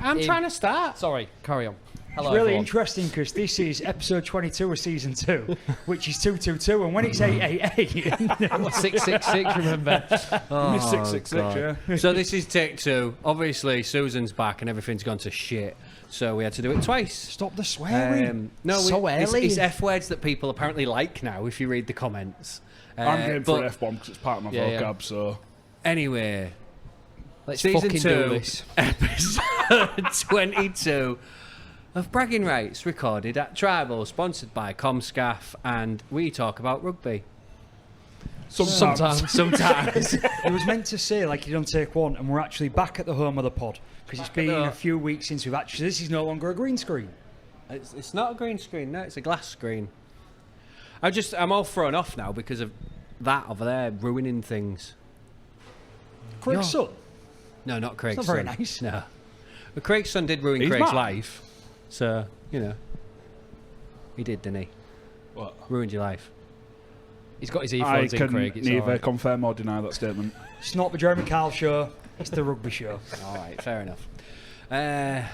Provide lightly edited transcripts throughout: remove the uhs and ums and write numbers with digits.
I'm trying to start. Sorry, carry on. Hello, It's really everyone. interesting because this is episode 22 of season 2, which is 222, and when it's 888, 666, remember? Oh, 666, yeah. So this is take 2. Obviously, Susan's back and everything's gone to shit. So we had to do it twice. stop the swearing. No, early. it's F words that people apparently like now. If you read the comments, I'm going for but an F-bomb because it's part of my Yeah, vocab, so... Anyway, Let's season fucking 2, do this. episode 22 of Bragging Rights, recorded at Tribal, sponsored by Comscaf, and we talk about rugby. Sometimes. It was meant to say like you don't take one, and we're actually back at the home of the pod because it's been a few weeks since we've actually. This is no longer a green screen. It's not a green screen, no, it's a glass screen. I'm all thrown off now because of that over there ruining things. Craig's son. No, not Craig's It's not very son. nice. No. But Craig's son did ruin He's Craig's mad. life. So, he did, didn't he? What? Ruined your life. He's got his I earphones in, can Craig. It's neither all right. confirm or deny that statement. It's not the Jeremy Kyle show. It's the rugby show. All right, fair enough. How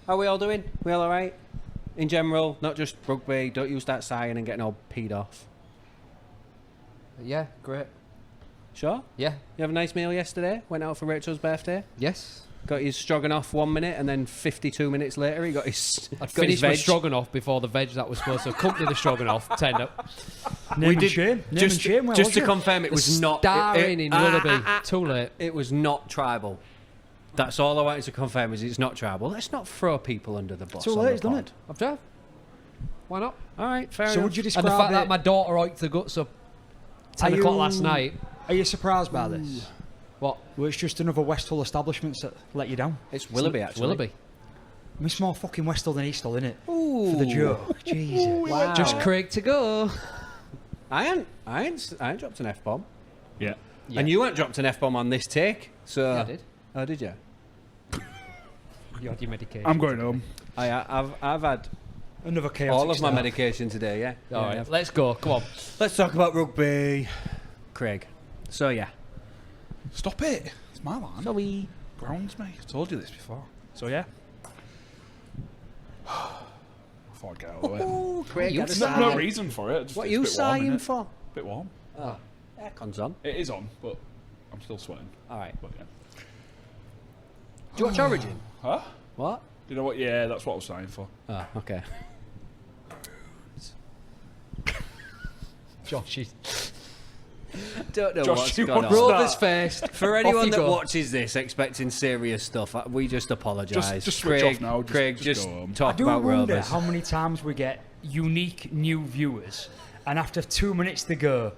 are we all doing? We all right? In general, not just rugby. Don't use that sign and getting all peed off. Yeah, great. Sure? Yeah. You have a nice meal yesterday? Went out for Rachel's birthday? Yes. Got his stroganoff 1 minute, and then 52 minutes later, he got his. I'd got his finished my veg. stroganoff before the veg that was supposed to accompany the stroganoff turned up. Name and shame. Name and shame. Where Just was to it? confirm, it was not. Starring in Willoughby. Too late. It was not tribal. That's all I wanted to confirm. Is it's not tribal. Let's not throw people under the bus. Too on late, the he's done pod. it. I've tried. Why not? All right, fair So enough. would you And describe the fact it? that my daughter hiked the guts up 10 o'clock last night. Are you surprised by this? What? Well, it's just another Westhull establishment that let you down. It's Willoughby, It's actually. Willoughby. It's more fucking Westhull than Easthull, innit? Ooh. For the joke. Jesus. Wow. Just Craig to go. I ain't dropped an F-bomb. Yeah. Yeah. And you ain't dropped an F-bomb on this take. So Yeah, I did. Oh, did you? You had your medication. I'm going home. I've had Another chaotic all of my start. medication today, yeah. All Yeah, right, let's go. Come on. Let's talk about rugby. Craig. So, yeah. Stop it. It's my line. Sorry. Grounds me. I told you this before. So, yeah. I thought I'd get out of the way. Oh, Craig. you had a No, sigh. no reason for it. Just, What are it's a you bit warm, sighing innit? for? Bit warm. Oh, aircon's on. It is on, but I'm still sweating. All right. But yeah. Do you watch Origin? Huh? What? You know what? Yeah, that's what I was sighing for. Oh, okay. Josh, Don't know Josh, what's you going want on. to Rovers first. For anyone you that go. watches this expecting serious stuff, we just apologise. Just switch Craig, off now, Craig, just just go home. I talk do about wonder Rovers. how many times we get unique new viewers, and after 2 minutes they go,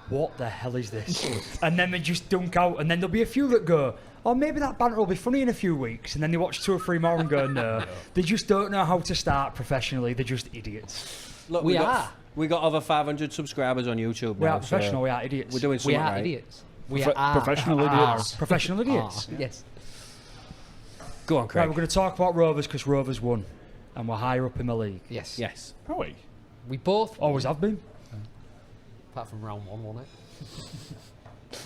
"What the hell is this?" And then they just dunk out, and then there'll be a few that go, "Oh, maybe that banter will be funny in a few weeks," and then they watch 2 or 3 more and go, "No." They just don't know how to start professionally. They're just idiots. Look, We are. We got over 500 subscribers on YouTube We now. are professional. We are idiots. We're doing We something are right. idiots. We Profe- are professional are- idiots. Professional idiots. are. Yes. Go on, Right, Craig. we're going to talk about Rovers because Rovers won, and we're higher up in the league. Yes. Yes. Are we? We both. Always have been. Apart from round 1, wasn't it?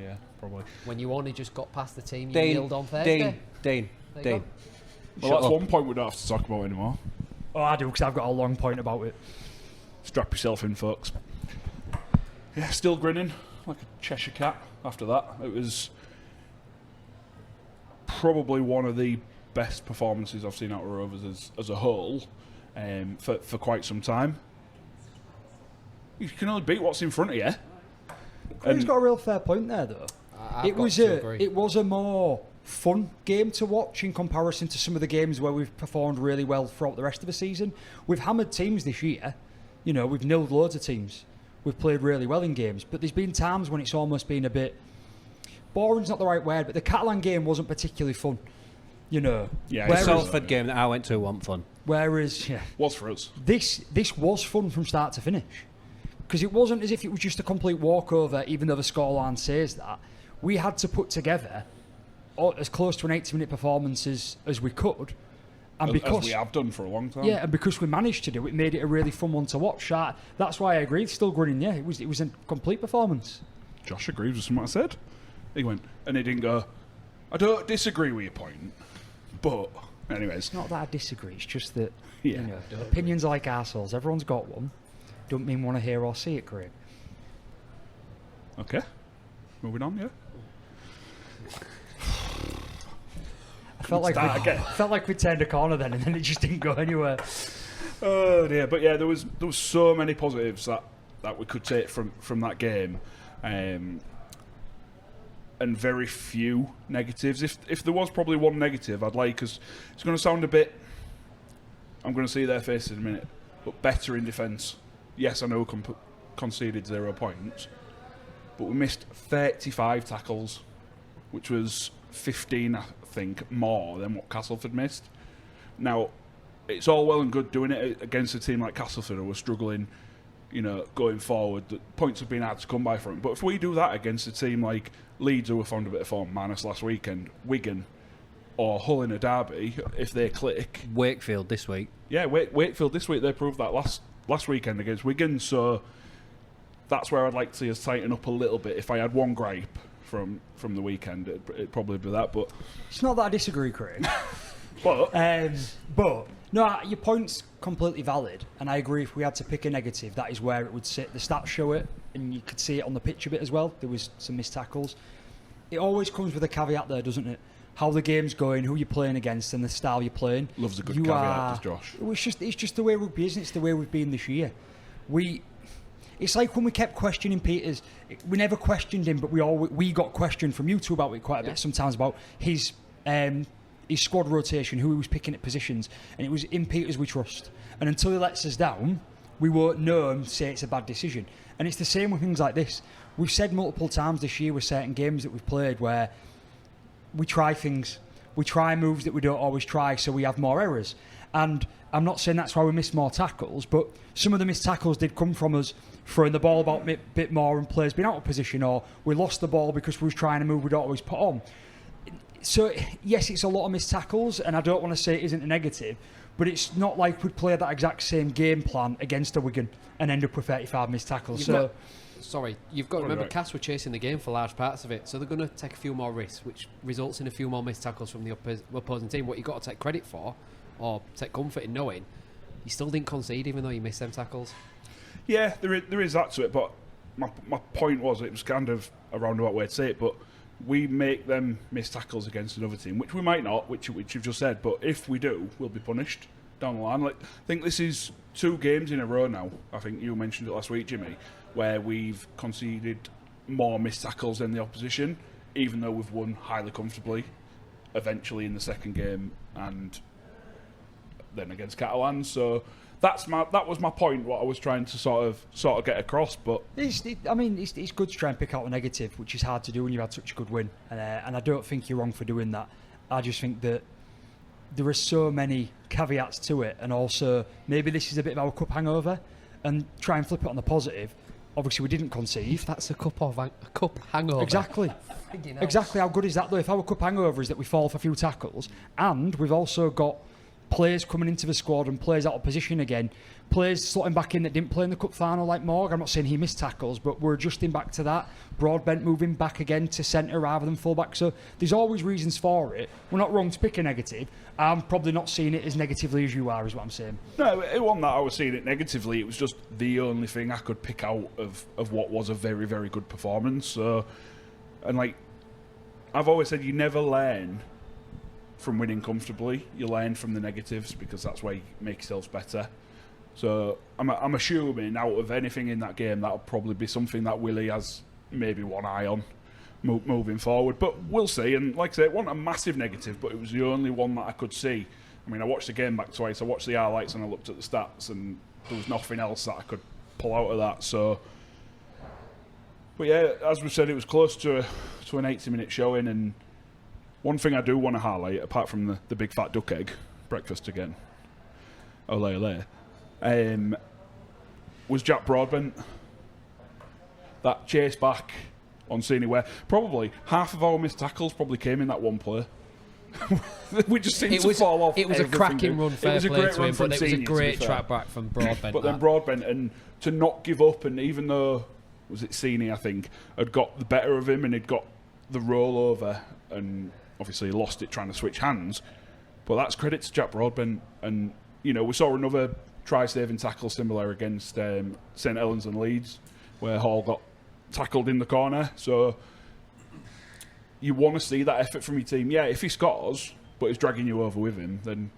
Yeah, probably. When you only just got past the team you Dean, killed on Thursday. Dean. There you Dean. go. Well, Shut that's up. one point we don't have to talk about anymore. Oh, I do because I've got a long point about it. Strap yourself in, folks. Yeah, still grinning like a Cheshire cat after that. It was probably one of the best performances I've seen out of Rovers as a whole for quite some time. You can only beat what's in front of you. Craig's got a real fair point there, though. I've It got was to agree. it was a more fun game to watch in comparison to some of the games where we've performed really well throughout the rest of the season. We've hammered teams this year. You know, we've nilled loads of teams. We've played really well in games, but there's been times when it's almost been a bit boring's not the right word, but the Catalan game wasn't particularly fun. You know, Yeah, The Whereas- Salford game that I went to wasn't fun. whereas yeah, Was for us. this was fun from start to finish because it wasn't as if it was just a complete walkover, even though the scoreline says that. We had to put together as close to an 80-minute performance as we could, and As because we have done for a long time. yeah, and because we managed to do it, made it a really fun one to watch. That's why I agree. Still grinning. Yeah, it was a complete performance. Josh agrees with something I said. He went, and he didn't go, I don't disagree with your point, but anyways, It's not that I disagree. It's just that Yeah. you know, opinions are like arseholes. Everyone's got one. Don't mean want to hear or see it, Craig. okay, moving on. Yeah. I felt like Start again. we turned a corner then, and then it just didn't go anywhere. Oh dear, but yeah, there was so many positives that we could take from that game, and very few negatives. If there was probably one negative, I'd like us. It's going to sound a bit. I'm going to see their faces in a minute, but better in defence. Yes, I know we conceded 0 points, but we missed 35 tackles, which was 15, I think, more than what Castleford missed. Now, it's all well and good doing it against a team like Castleford who are struggling, you know, going forward. The points have been hard to come by from. But if we do that against a team like Leeds, who have found a bit of form, minus last weekend, Wigan, or Hull in a derby, if they click. Wakefield this week. Yeah, Wakefield this week, they proved that last weekend against Wigan. So that's where I'd like to see us tighten up a little bit. If I had one gripe from the weekend, it'd probably be that. But It's not that I disagree, Craig. but No, your point's completely valid, and I agree. If we had to pick a negative, that is where it would sit. The stats show it, and you could see it on the pitch a bit as well. There was some missed tackles. It always comes with a caveat there, doesn't it? How the game's going, who you're playing against, and the style you're playing. Loves a good caveat, does Josh. It's just the way rugby is, and it's the way we've been this year. It's like when we kept questioning Peters. We never questioned him, but we got questioned from you two about it quite a bit sometimes about his squad rotation, who he was picking at positions, and it was in Peters we trust. And until he lets us down, we won't know and say it's a bad decision. And it's the same with things like this. We've said multiple times this year with certain games that we've played where we try things, we try moves that we don't always try, so we have more errors. And I'm not saying that's why we missed more tackles, but some of the missed tackles did come from us throwing the ball about a bit more and players being out of position, or we lost the ball because we was trying a move we'd always put on. So, yes, it's a lot of missed tackles, and I don't want to say it isn't a negative, but it's not like we'd play that exact same game plan against a Wigan and end up with 35 missed tackles. You've got to remember, Cass were chasing the game for large parts of it, so they're going to take a few more risks, which results in a few more missed tackles from the opposing team. What you've got to take credit for, or take comfort in knowing, you still didn't concede even though you missed them tackles. Yeah, there is that to it, but my point was, it was kind of a roundabout way to say it, but we make them miss tackles against another team, which we might not, which you've just said, but if we do, we'll be punished down the line. Like, I think this is 2 games in a row now, I think you mentioned it last week, Jimmy, where we've conceded more missed tackles than the opposition, even though we've won highly comfortably, eventually in the second game, and then against Catalan. So that was my point, what I was trying to sort of get across. But it's good to try and pick out a negative, which is hard to do when you had such a good win. And I don't think you're wrong for doing that. I just think that there are so many caveats to it, and also maybe this is a bit of our cup hangover, and try and flip it on the positive. Obviously, we didn't concede. If that's a cup hangover. Exactly. Exactly. How good is that, though? If our cup hangover is that we fall for a few tackles, and we've also got players coming into the squad and players out of position again, players slotting back in that didn't play in the cup final like Morg. I'm not saying he missed tackles, but we're adjusting back to that. Broadbent moving back again to centre rather than full-back. So there's always reasons for it. We're not wrong to pick a negative. I'm probably not seeing it as negatively as you are, is what I'm saying. No, it wasn't that I was seeing it negatively. It was just the only thing I could pick out of what was a very, very good performance. So, and like I've always said, you never learn from winning comfortably. You learn from the negatives, because that's where you make yourselves better. So I'm assuming out of anything in that game, that'll probably be something that Willie has maybe one eye on moving forward. But we'll see. And like I say, it wasn't a massive negative, but it was the only one that I could see. I mean, I watched the game back twice. I watched the highlights and I looked at the stats, and there was nothing else that I could pull out of that. So, but yeah, as we said, it was close to an 80-minute showing. And one thing I do want to highlight, apart from the big fat duck egg breakfast again, Laya, was Jack Broadbent. That chase back on Sini, where probably half of our missed tackles probably came in that one play. We just seemed to fall off. It was a cracking run, fair play to him, but it was a Sini, great track back from Broadbent. But then Broadbent, and to not give up, and even though, was it Sini, I think, had got the better of him and he'd got the rollover, and obviously lost it trying to switch hands. But that's credit to Jack Broadbent. And, you know, we saw another try-saving tackle similar against St Helens and Leeds, where Hall got tackled in the corner. So you want to see that effort from your team. Yeah, if he scores, but he's dragging you over with him, then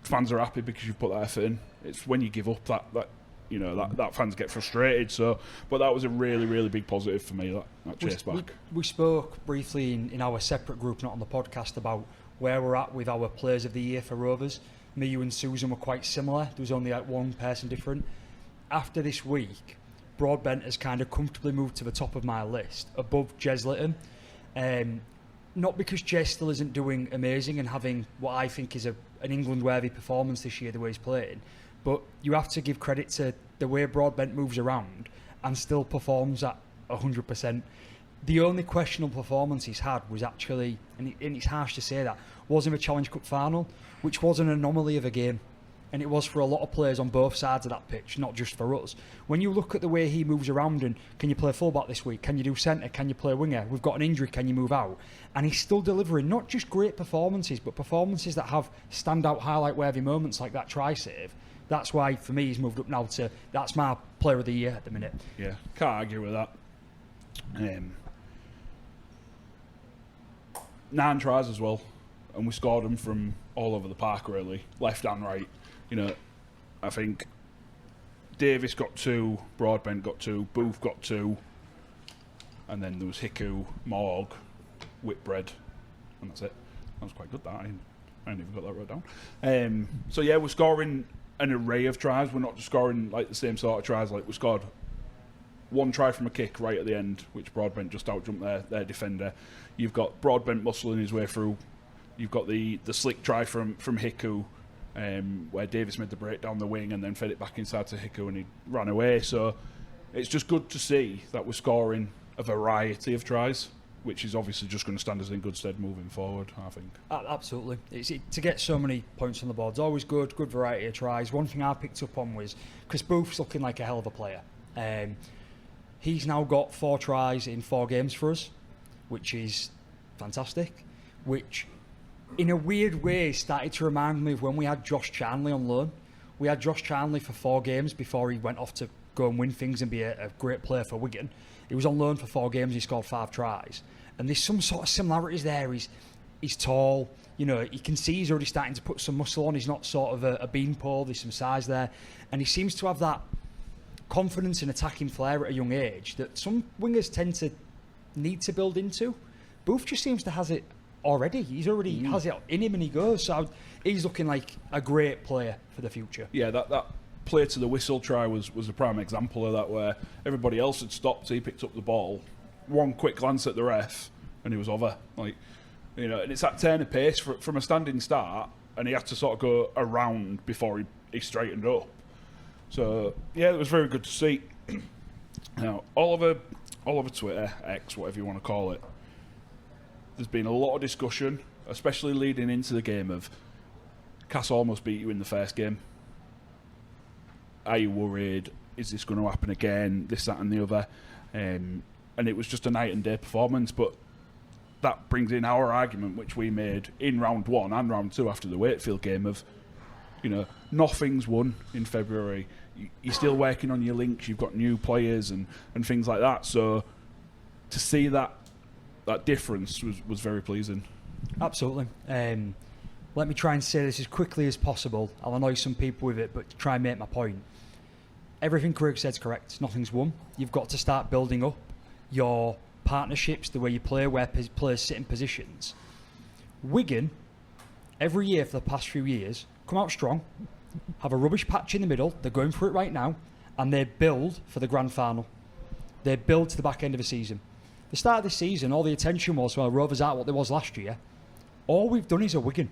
fans are happy because you've put that effort in. It's when you give up that fans get frustrated. So, but that was a really, really big positive for me, that chase back. We spoke briefly in our separate group, not on the podcast, about where we're at with our players of the year for Rovers. Me, you and Susan were quite similar. There was only like one person different. After this week, Broadbent has kind of comfortably moved to the top of my list, above Jez Litton. Not because Jez still isn't doing amazing and having what I think is an England-worthy performance this year, the way he's playing, but you have to give credit to the way Broadbent moves around and still performs at 100%. The only questionable performance he's had was actually, and it's harsh to say that, was in the Challenge Cup final, which was an anomaly of a game. And it was for a lot of players on both sides of that pitch, not just for us. When you look at the way he moves around and can you play fullback this week? Can you do centre? Can you play winger? We've got an injury, can you move out? And he's still delivering not just great performances, but performances that have standout, highlight-worthy moments like that try save. That's why, for me, he's moved up now to, that's my player of the year at the minute. Yeah, can't argue with that. 9 tries as well, and we scored them from all over the park, really, left and right. You know, I think Davis got 2, Broadbent got 2, Booth got 2, and then there was Hiku, Morg, Whitbread, and that's it. That was quite good, that. I ain't even got that wrote down. So yeah, we're scoring an array of tries. We're not just scoring like the same sort of tries. Like we scored 1 try from a kick right at the end, which Broadbent just outjumped their defender. You've got Broadbent muscling his way through. You've got the slick try from Hiku, where Davis made the break down the wing and then fed it back inside to Hiku and he ran away. So it's just good to see that we're scoring a variety of tries, which is obviously just going to stand us in good stead moving forward, I think. Absolutely. To get so many points on the board is always good variety of tries. One thing I picked up on was Chris Booth's looking like a hell of a player. He's now got 4 tries in 4 games for us, which is fantastic, which in a weird way started to remind me of when we had Josh Charnley on loan. We had Josh Charnley for 4 games before he went off to go and win things and be a great player for Wigan. He was on loan for 4 games, he scored 5 tries. And there's some sort of similarities there. He's tall, you know, you can see he's already starting to put some muscle on. He's not sort of a beanpole, there's some size there. And he seems to have that confidence and attacking flair at a young age that some wingers tend to need to build into. Booth just seems to has it already. He's already has it in him and he goes. So he's looking like a great player for the future. Yeah, that play to the whistle try was a prime example of that, where everybody else had stopped, he picked up the ball, 1 quick glance at the ref, and he was over. Like, you know, and it's that turn of pace from a standing start, and he had to sort of go around before he straightened up. So yeah, it was very good to see. Now, all over Twitter, X, whatever you want to call it, there's been a lot of discussion, especially leading into the game, of Cass almost beat you in the first game. Are you worried? Is this going to happen again? This, that and the other. And it was just a night and day performance, but that brings in our argument, which we made in round 1 and round 2 after the Wakefield game, of, you know, nothing's won in February. You're still working on your links, you've got new players and things like that. So to see that difference was very pleasing. Absolutely. Let me try and say this as quickly as possible. I'll annoy some people with it, but to try and make my point. Everything Craig said's correct. Nothing's won. You've got to start building up your partnerships, the way you play, where players sit in positions. Wigan, every year for the past few years, come out strong, have a rubbish patch in the middle, they're going for it right now, and they build for the grand final. They build to the back end of the season. The start of the season, all the attention was, well, Rovers aren't what they was last year. All we've done is a Wigan.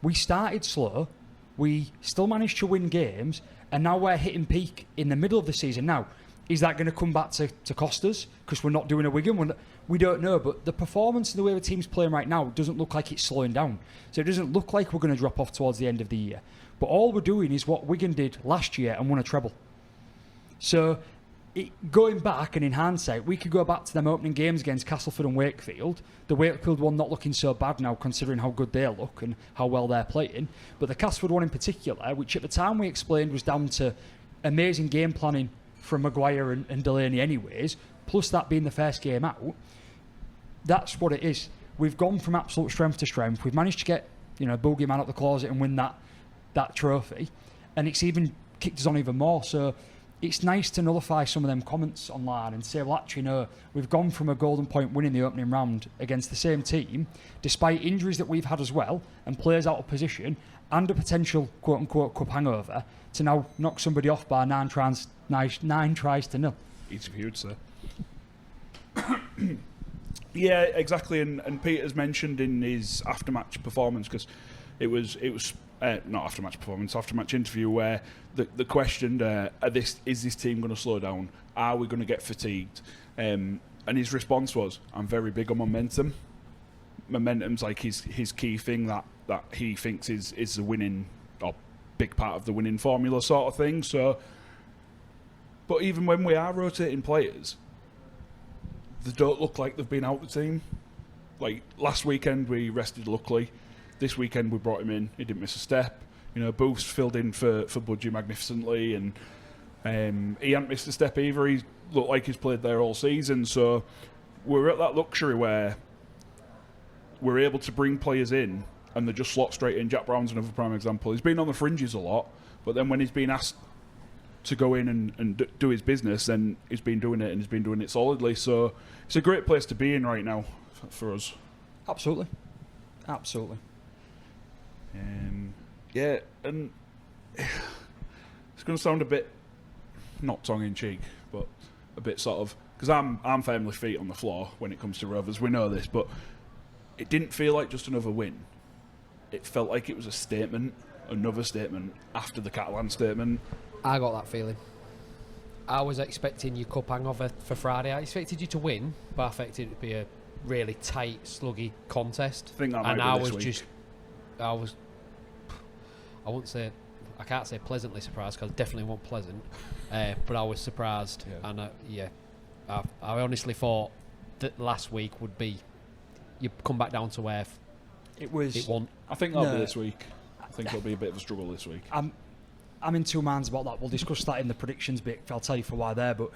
We started slow, we still managed to win games, and now we're hitting peak in the middle of the season. Now, is that going to come back to cost us because we're not doing a Wigan? We don't know, but the performance and the way the team's playing right now doesn't look like it's slowing down. So it doesn't look like we're going to drop off towards the end of the year. But all we're doing is what Wigan did last year and won a treble. So going back and in hindsight, we could go back to them opening games against Castleford and Wakefield. The Wakefield one not looking so bad now, considering how good they look and how well they're playing. But the Castleford one in particular, which at the time we explained was down to amazing game planning from Maguire and Delaney anyways, plus that being the first game out, that's what it is. We've gone from absolute strength to strength. We've managed to get, Boogeyman out the closet and win that trophy. And it's even kicked us on even more. So it's nice to nullify some of them comments online and say, well, actually, no, we've gone from a golden point winning the opening round against the same team, despite injuries that we've had as well, and players out of position, and a potential quote-unquote cup hangover, to now knock somebody off by 9 tries to 0. Easy for you to say. Yeah, exactly. And Peter's mentioned in his after-match performance, because it was not after-match performance, after-match interview, where the question, is this team going to slow down? Are we going to get fatigued? And his response was, I'm very big on momentum. Momentum's like his key thing that he thinks is the winning, or big part of the winning formula sort of thing. So, but even when we are rotating players, they don't look like they've been out the team. Like last weekend we rested Luckley. This weekend we brought him in. He didn't miss a step. Booth's filled in for Budgie magnificently, and he hadn't missed a step either. He looked like he's played there all season. So we're at that luxury where we're able to bring players in and they just slot straight in. Jack Brown's another prime example. He's been on the fringes a lot, but then when he's been asked to go in and do his business, then he's been doing it, and he's been doing it solidly. So it's a great place to be in right now for us. Absolutely. Yeah, and it's going to sound a bit not tongue-in-cheek, but a bit sort of, because I'm firmly feet on the floor when it comes to Rovers. We know this, but it didn't feel like just another win. It felt like it was a statement, another statement after the Catalan statement. I got that feeling. I was expecting your cup hangover for Friday. I expected you to win, but I expected it to be a really tight, sluggy contest. I think that might be this week. I wouldn't say, I can't say pleasantly surprised, because I definitely wasn't pleasant, but I was surprised. Yeah. And I honestly thought that last week would be, you come back down to earth. It won. I think that'll be this week. I think it'll be a bit of a struggle this week. I'm in two minds about that. We'll discuss that in the predictions bit. I'll tell you for why there, but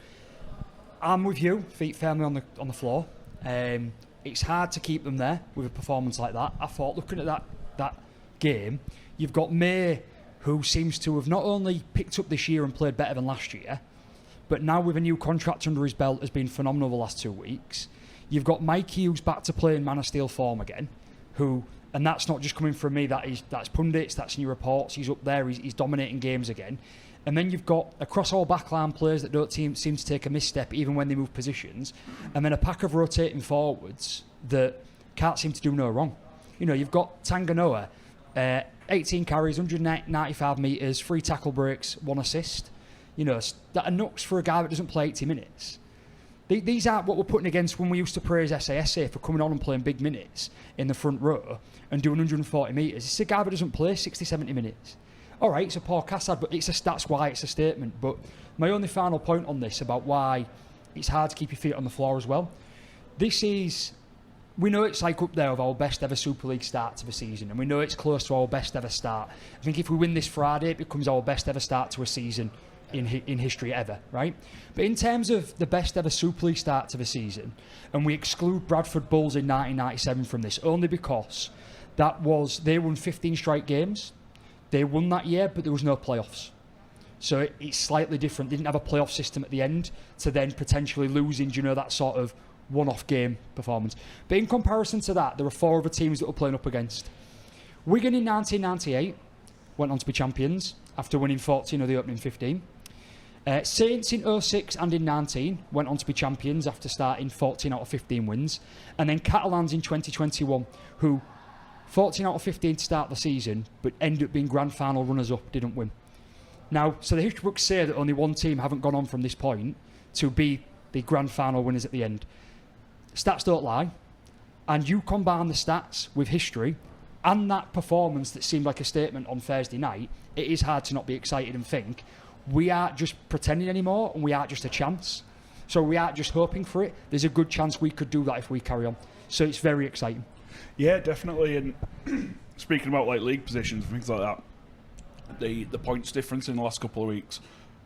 I'm with you. Feet firmly on the floor. It's hard to keep them there with a performance like that. I thought, looking at that game, you've got May, who seems to have not only picked up this year and played better than last year, but now with a new contract under his belt has been phenomenal the last 2 weeks. You've got Mikey, who's back to playing Man of Steel form again, and that's not just coming from me, that's pundits, that's new reports, he's up there, he's dominating games again. And then you've got across all backline players that don't seem to take a misstep even when they move positions, and then a pack of rotating forwards that can't seem to do no wrong. You've got Tanganoa, 18 carries, 195 metres, 3 tackle breaks, 1 assist. That are nuts for a guy that doesn't play 80 minutes. These aren't what we're putting against when we used to praise SASA for coming on and playing big minutes in the front row and doing 140 metres. It's a guy that doesn't play 60, 70 minutes. All right, it's a Paul Cassad, but that's why it's a statement. But my only final point on this about why it's hard to keep your feet on the floor as well. We know it's like up there with our best ever Super League start to the season, and we know it's close to our best ever start. I think if we win this Friday, it becomes our best ever start to a season in history ever, right? But in terms of the best ever Super League start to the season, and we exclude Bradford Bulls in 1997 from this, only because they won 15 straight games. They won that year, but there was no playoffs. So it's slightly different. They didn't have a playoff system at the end to then potentially losing, that sort of one-off game performance. But in comparison to that, there are 4 other teams that we're playing up against. Wigan in 1998 went on to be champions after winning 14 of the opening 15. Saints in 06 and in 19 went on to be champions after starting 14 out of 15 wins. And then Catalans in 2021, who 14 out of 15 to start the season, but ended up being grand final runners-up, didn't win. Now, so the history books say that only one team haven't gone on from this point to be the grand final winners at the end. Stats don't lie. And you combine the stats with history and that performance that seemed like a statement on Thursday night, it is hard to not be excited and think, we aren't just pretending anymore, and we aren't just a chance. So we aren't just hoping for it. There's a good chance we could do that if we carry on. So it's very exciting. Yeah, definitely. And speaking about like league positions and things like that, the points difference in the last couple of weeks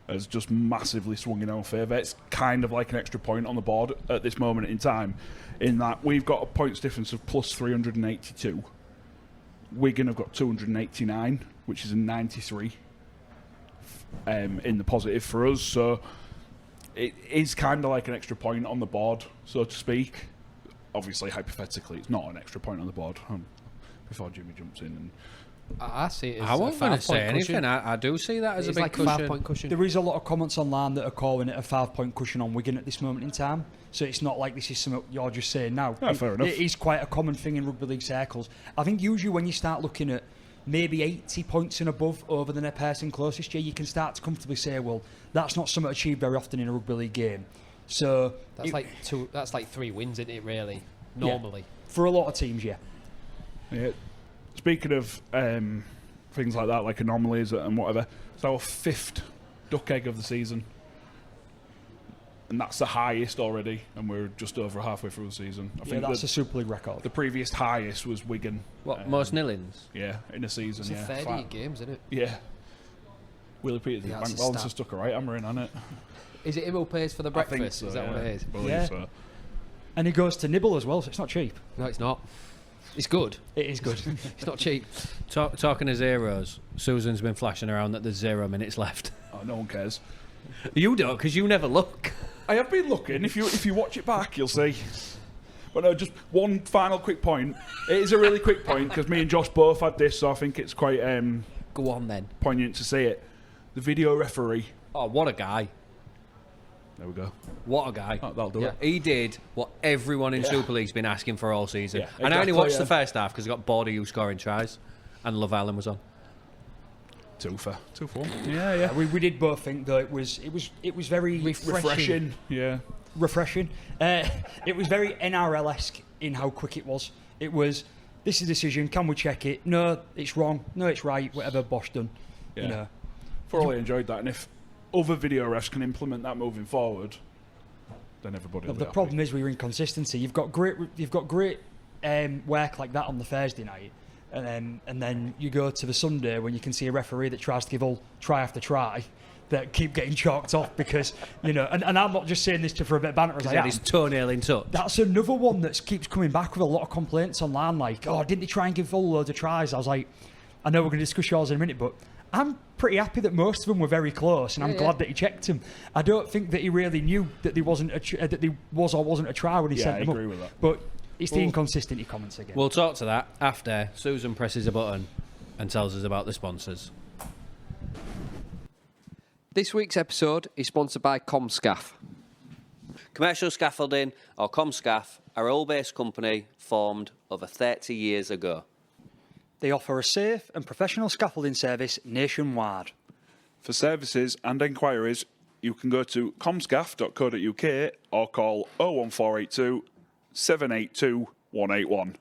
has just massively swung in our favour. It's kind of like an extra point on the board at this moment in time, in that we've got a points difference of plus 382. Wigan have got 289, which is a 93 in the positive for us. So it is kind of like an extra point on the board, so to speak. Obviously, hypothetically, it's not an extra point on the board. Before Jimmy jumps in, and I see it as I wasn't going to say anything. cushion. I do see that as It's a big like cushion. 5-point cushion. There is a lot of comments online that are calling it a 5-point cushion on Wigan at this moment in time. So it's not like this is something you're just saying now. Yeah, fair enough. It is quite a common thing in rugby league circles. I think usually when you start looking at maybe 80 points and above over the next person closest to you, you can start to comfortably say, well, that's not something achieved very often in a rugby league game. So That's like 3 wins, isn't it? Really, normally. For a lot of teams, yeah. yeah. Speaking of things like that, like anomalies and whatever, it's our 5th duck egg of the season. And that's the highest already, and we're just over halfway through the season. I think That's a Super League record. the previous highest was Wigan. What, most nil-ins? Yeah, in a season. It's yeah. a 38 games, isn't it? Yeah. Willie Peters' Yeah, bank that's a balance stat. has stuck a right hammer in on it. Is it him who pays for the I breakfast? think so, Is that yeah. what it is? I believe Yeah. so. And it goes to nibble as well, so it's not cheap. No, it's not. It's good. It is good. It's not cheap. Talking of zeros, Susan's been flashing around that there's 0 minutes left. Oh, no one cares. You don't, because you never look. I have been looking. If you watch it back, you'll see. But no, just one final quick point. It is a really quick point because me and Josh both had this, so I think it's quite Go on then. poignant to see it. The video referee. Oh, what a guy. There we go. What a guy. Oh, that'll do Yeah, it. he did what everyone in Super League's been asking for all season. Yeah, And I only exactly, watched yeah. the first half because I got bored of you scoring tries. And Love Island was on. 2 for 2-4. Yeah, yeah. We did both think though it was very Refreshing. Yeah. refreshing. It was very NRL-esque in how quick it was. It was, this is a decision, can we check it? No, it's wrong. No, it's right. Whatever Bosch done. Yeah. You know. Thoroughly enjoyed that, and if other video refs can implement that moving forward, then everybody will The be happy. problem is with your inconsistency. You've got great work like that on the Thursday night, and then you go to the Sunday when you can see a referee that tries to give all try after try that keep getting chalked off because and I'm not just saying this for a bit of banter as I He had am. his toenail in touch. That's another one that keeps coming back with a lot of complaints online, like, oh, didn't they try and give all loads of tries? I was like, I know we're going to discuss yours in a minute, but I'm pretty happy that most of them were very close, and I'm glad that he checked him. I don't think that he really knew that there wasn't that there was or wasn't a try when he Yeah, sent I them agree up. with that. But it's the inconsistency comments again. We'll talk to that after Susan presses a button and tells us about the sponsors. This week's episode is sponsored by Comscaff. Commercial Scaffolding, or Comscaff, are a Hull-based company formed over 30 years ago. They offer a safe and professional scaffolding service nationwide. For services and enquiries, you can go to comscaff.co.uk or call 01482 782 181.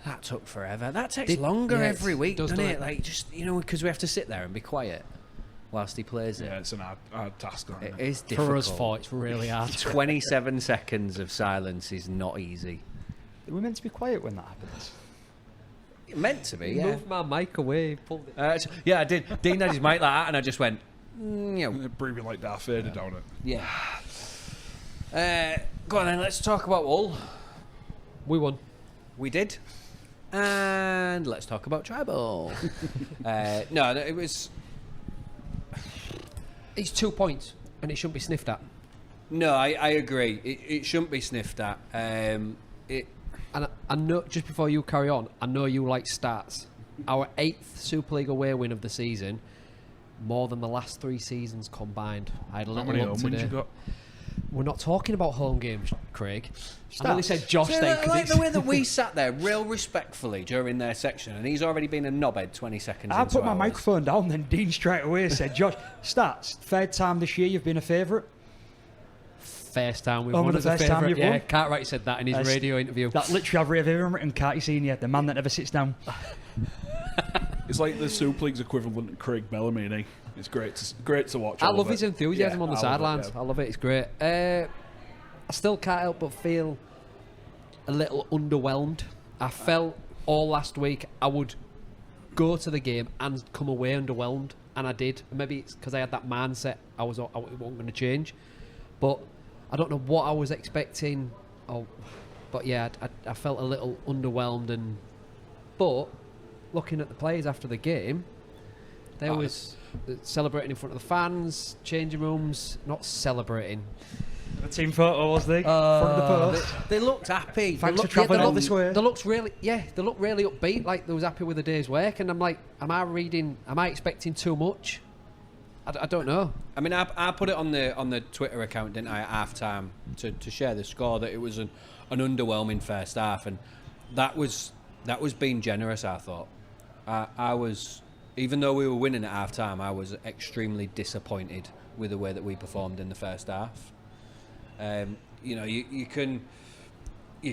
That took forever. That takes Did- longer yeah, every week, does, doesn't doesn't it? it? Like, just, because we have to sit there and be quiet whilst he plays it. Yeah, it's an hard task. It is difficult. For us four, it's really hard. 27 seconds of silence is not easy. We're meant to be quiet when that happens. Meant to be, yeah. Move my mic away. Pulled it. Yeah, I did. Dean had his mic like that, and I just went, Breathing like Darth Vader down it. yeah. Go on then, let's talk about Hull. We won. We did. And let's talk about Tribal. No, it was... It's 2 points, and it shouldn't be sniffed at. No, I agree. It shouldn't be sniffed at. And I know, just before you carry on, I know you like stats. Our 8th Super League away win of the season, more than the last 3 seasons combined. I had a How little many look home wins today. you got? We're not talking about home games, Craig. I only said Josh So then I because like it's... the way that we sat there real respectfully during their section, and he's already been a knobhead 20 seconds I into put my ours. microphone down, then Dean straight away said, Josh, stats, third time this year you've been a favourite. First time we've Oh, won the as a first time favourite. you've Yeah, won? Cartwright said that in his That's- radio interview. That literally I've written, can't you see, the man that never sits down. It's like the Super League's equivalent of Craig Bellamy, and it's great to watch. I love his enthusiasm on the sidelines. Yeah. I love it. It's great. I still can't help but feel a little underwhelmed. I felt all last week I would go to the game and come away underwhelmed, and I did. Maybe it's because I had that mindset. It wasn't going to change, but I don't know what I was expecting. But yeah, I felt a little underwhelmed, but looking at the players after the game, there was celebrating in front of the fans, changing rooms, not celebrating. The team photo was front of the post. They looked happy. Thanks for travelling all this way. They looked really upbeat, like they was happy with the day's work. And I'm like, am I expecting too much? I don't know. I mean, I put it on the Twitter account, didn't I, at half time to share the score, that it was an underwhelming first half, and that was being generous. I thought I was, even though we were winning at half time, I was extremely disappointed with the way that we performed in the first half. You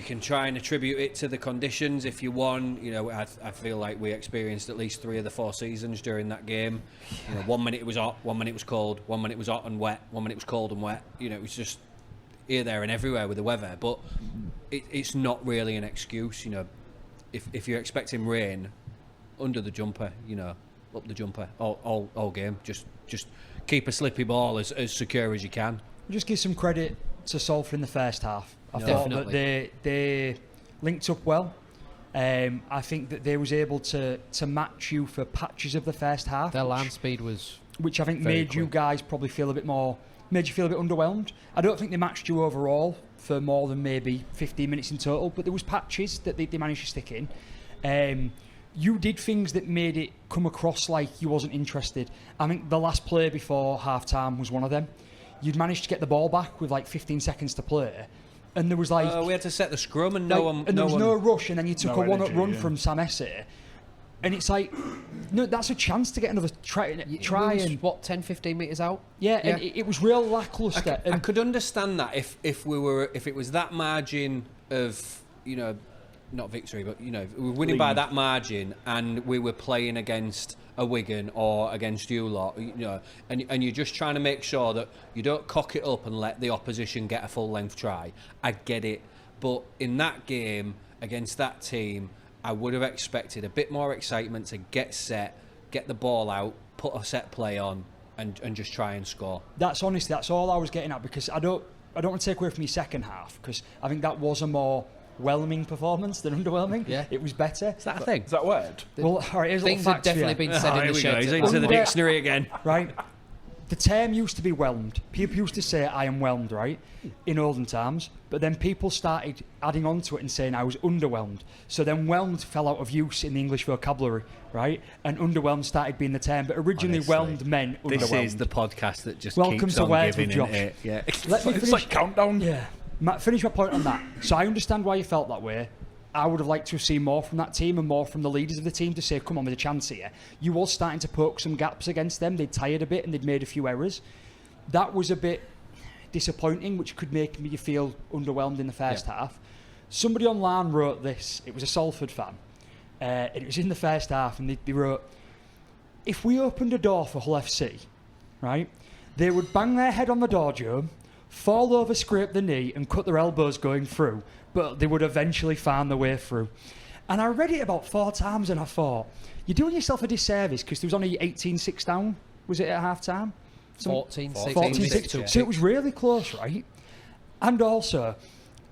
can try and attribute it to the conditions if you want. I feel like we experienced at least 3 of the 4 seasons during that game. 1 minute it was hot, 1 minute it was cold, 1 minute it was hot and wet, 1 minute it was cold and wet. It was just here, there and everywhere with the weather. But it's not really an excuse. If you're expecting rain, under the jumper, up the jumper all game. Just keep a slippy ball as secure as you can. Just give some credit to Salford in the first half. I thought that they linked up well. I think that they was able to match you for patches of the first half. Their land speed was, which I think made you guys probably feel a bit underwhelmed. I don't think they matched you overall for more than maybe 15 minutes in total, but there was patches that they managed to stick in. You did things that made it come across like you wasn't interested. I think the last play before half time was one of them. You'd managed to get the ball back with like 15 seconds to play, and there was like we had to set the scrum, and there was no rush, and then you took a one-up run from Sam Essay, and it's like, no, that's a chance to get another try and what, 10-15 metres out. And it was real lacklustre. I could understand that if it was that margin of not victory, but we were winning by that margin, and we were playing against a Wigan or against you lot, and you're just trying to make sure that you don't cock it up and let the opposition get a full length try. I get it, but in that game against that team, I would have expected a bit more excitement to get set, get the ball out, put a set play on, and just try and score. That's all I was getting at, because I don't want to take away from your second half, because I think that was a more whelming performance than underwhelming. Yeah, it was better. Is that a thing? Is that word? Well, all right, here's things have definitely been said in the shed. He's into the dictionary again. Right. The term used to be whelmed. People used to say I am whelmed, right, in olden times, but then people started adding on to it and saying I was underwhelmed. So then whelmed fell out of use in the English vocabulary, right, and underwhelmed started being the term, but originally whelmed meant underwhelmed. This is the podcast that just Welcome keeps to on Words giving with Josh. it. Yeah. Let me finish. It's like countdown. Yeah. Finish my point on that. So I understand why you felt that way. I would have liked to have seen more from that team and more from the leaders of the team to say, come on, there's a chance here. You was starting to poke some gaps against them. They'd tired a bit and they'd made a few errors. That was a bit disappointing, which could make me feel underwhelmed in the first half. Somebody online wrote this. It was a Salford fan. And it was in the first half, and they wrote, if we opened a door for Hull FC, right, they would bang their head on the door jamb, fall over, scrape the knee, and cut their elbows going through, but they would eventually find their way through. And I read it about 4 times, and I thought, you're doing yourself a disservice, because there was only 18-6 down, was it, at half-time? 14-6. So it was really close, right? And also,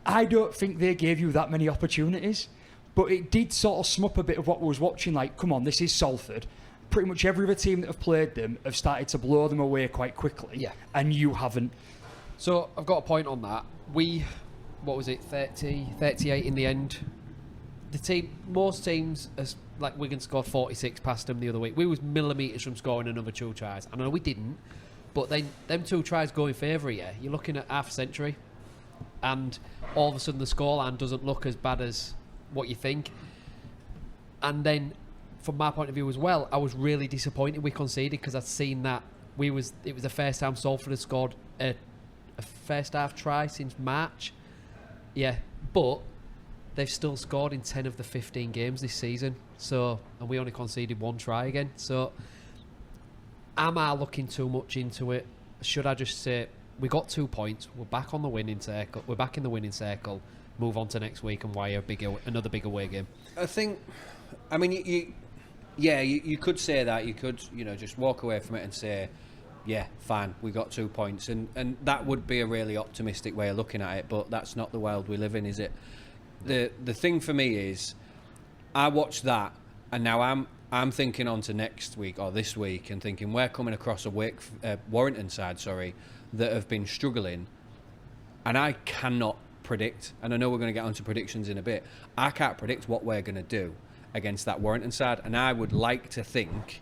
I don't think they gave you that many opportunities, but it did sort of sum up a bit of what we was watching, like, come on, this is Salford. Pretty much every other team that have played them have started to blow them away quite quickly, and you haven't. So I've got a point on that. What was it, 38 in the end? Most teams, like Wigan scored 46 past them the other week. We was millimetres from scoring another 2 tries. I know we didn't, but them 2 tries go in favour here. You're looking at half a century, and all of a sudden the scoreline doesn't look as bad as what you think. And then, from my point of view as well, I was really disappointed we conceded, because I'd seen that it was the first time Salford had scored a first half try since March. Yeah, but they've still scored in 10 of the 15 games this season. So, and we only conceded 1 try again. So, am I looking too much into it? Should I just say we got 2 points? We're back on the winning circle. We're back in the winning circle. Move on to next week and wire another big away game. I think. I mean, you could say that. You could, just walk away from it and say, yeah, fine, we got 2 points, and that would be a really optimistic way of looking at it. But that's not the world we live in, is it? The thing for me is, I watched that, and now I'm thinking on to next week or this week, and thinking we're coming across a Warrington side, that have been struggling, and I cannot predict. And I know we're going to get onto predictions in a bit. I can't predict what we're going to do against that Warrington side, and I would like to think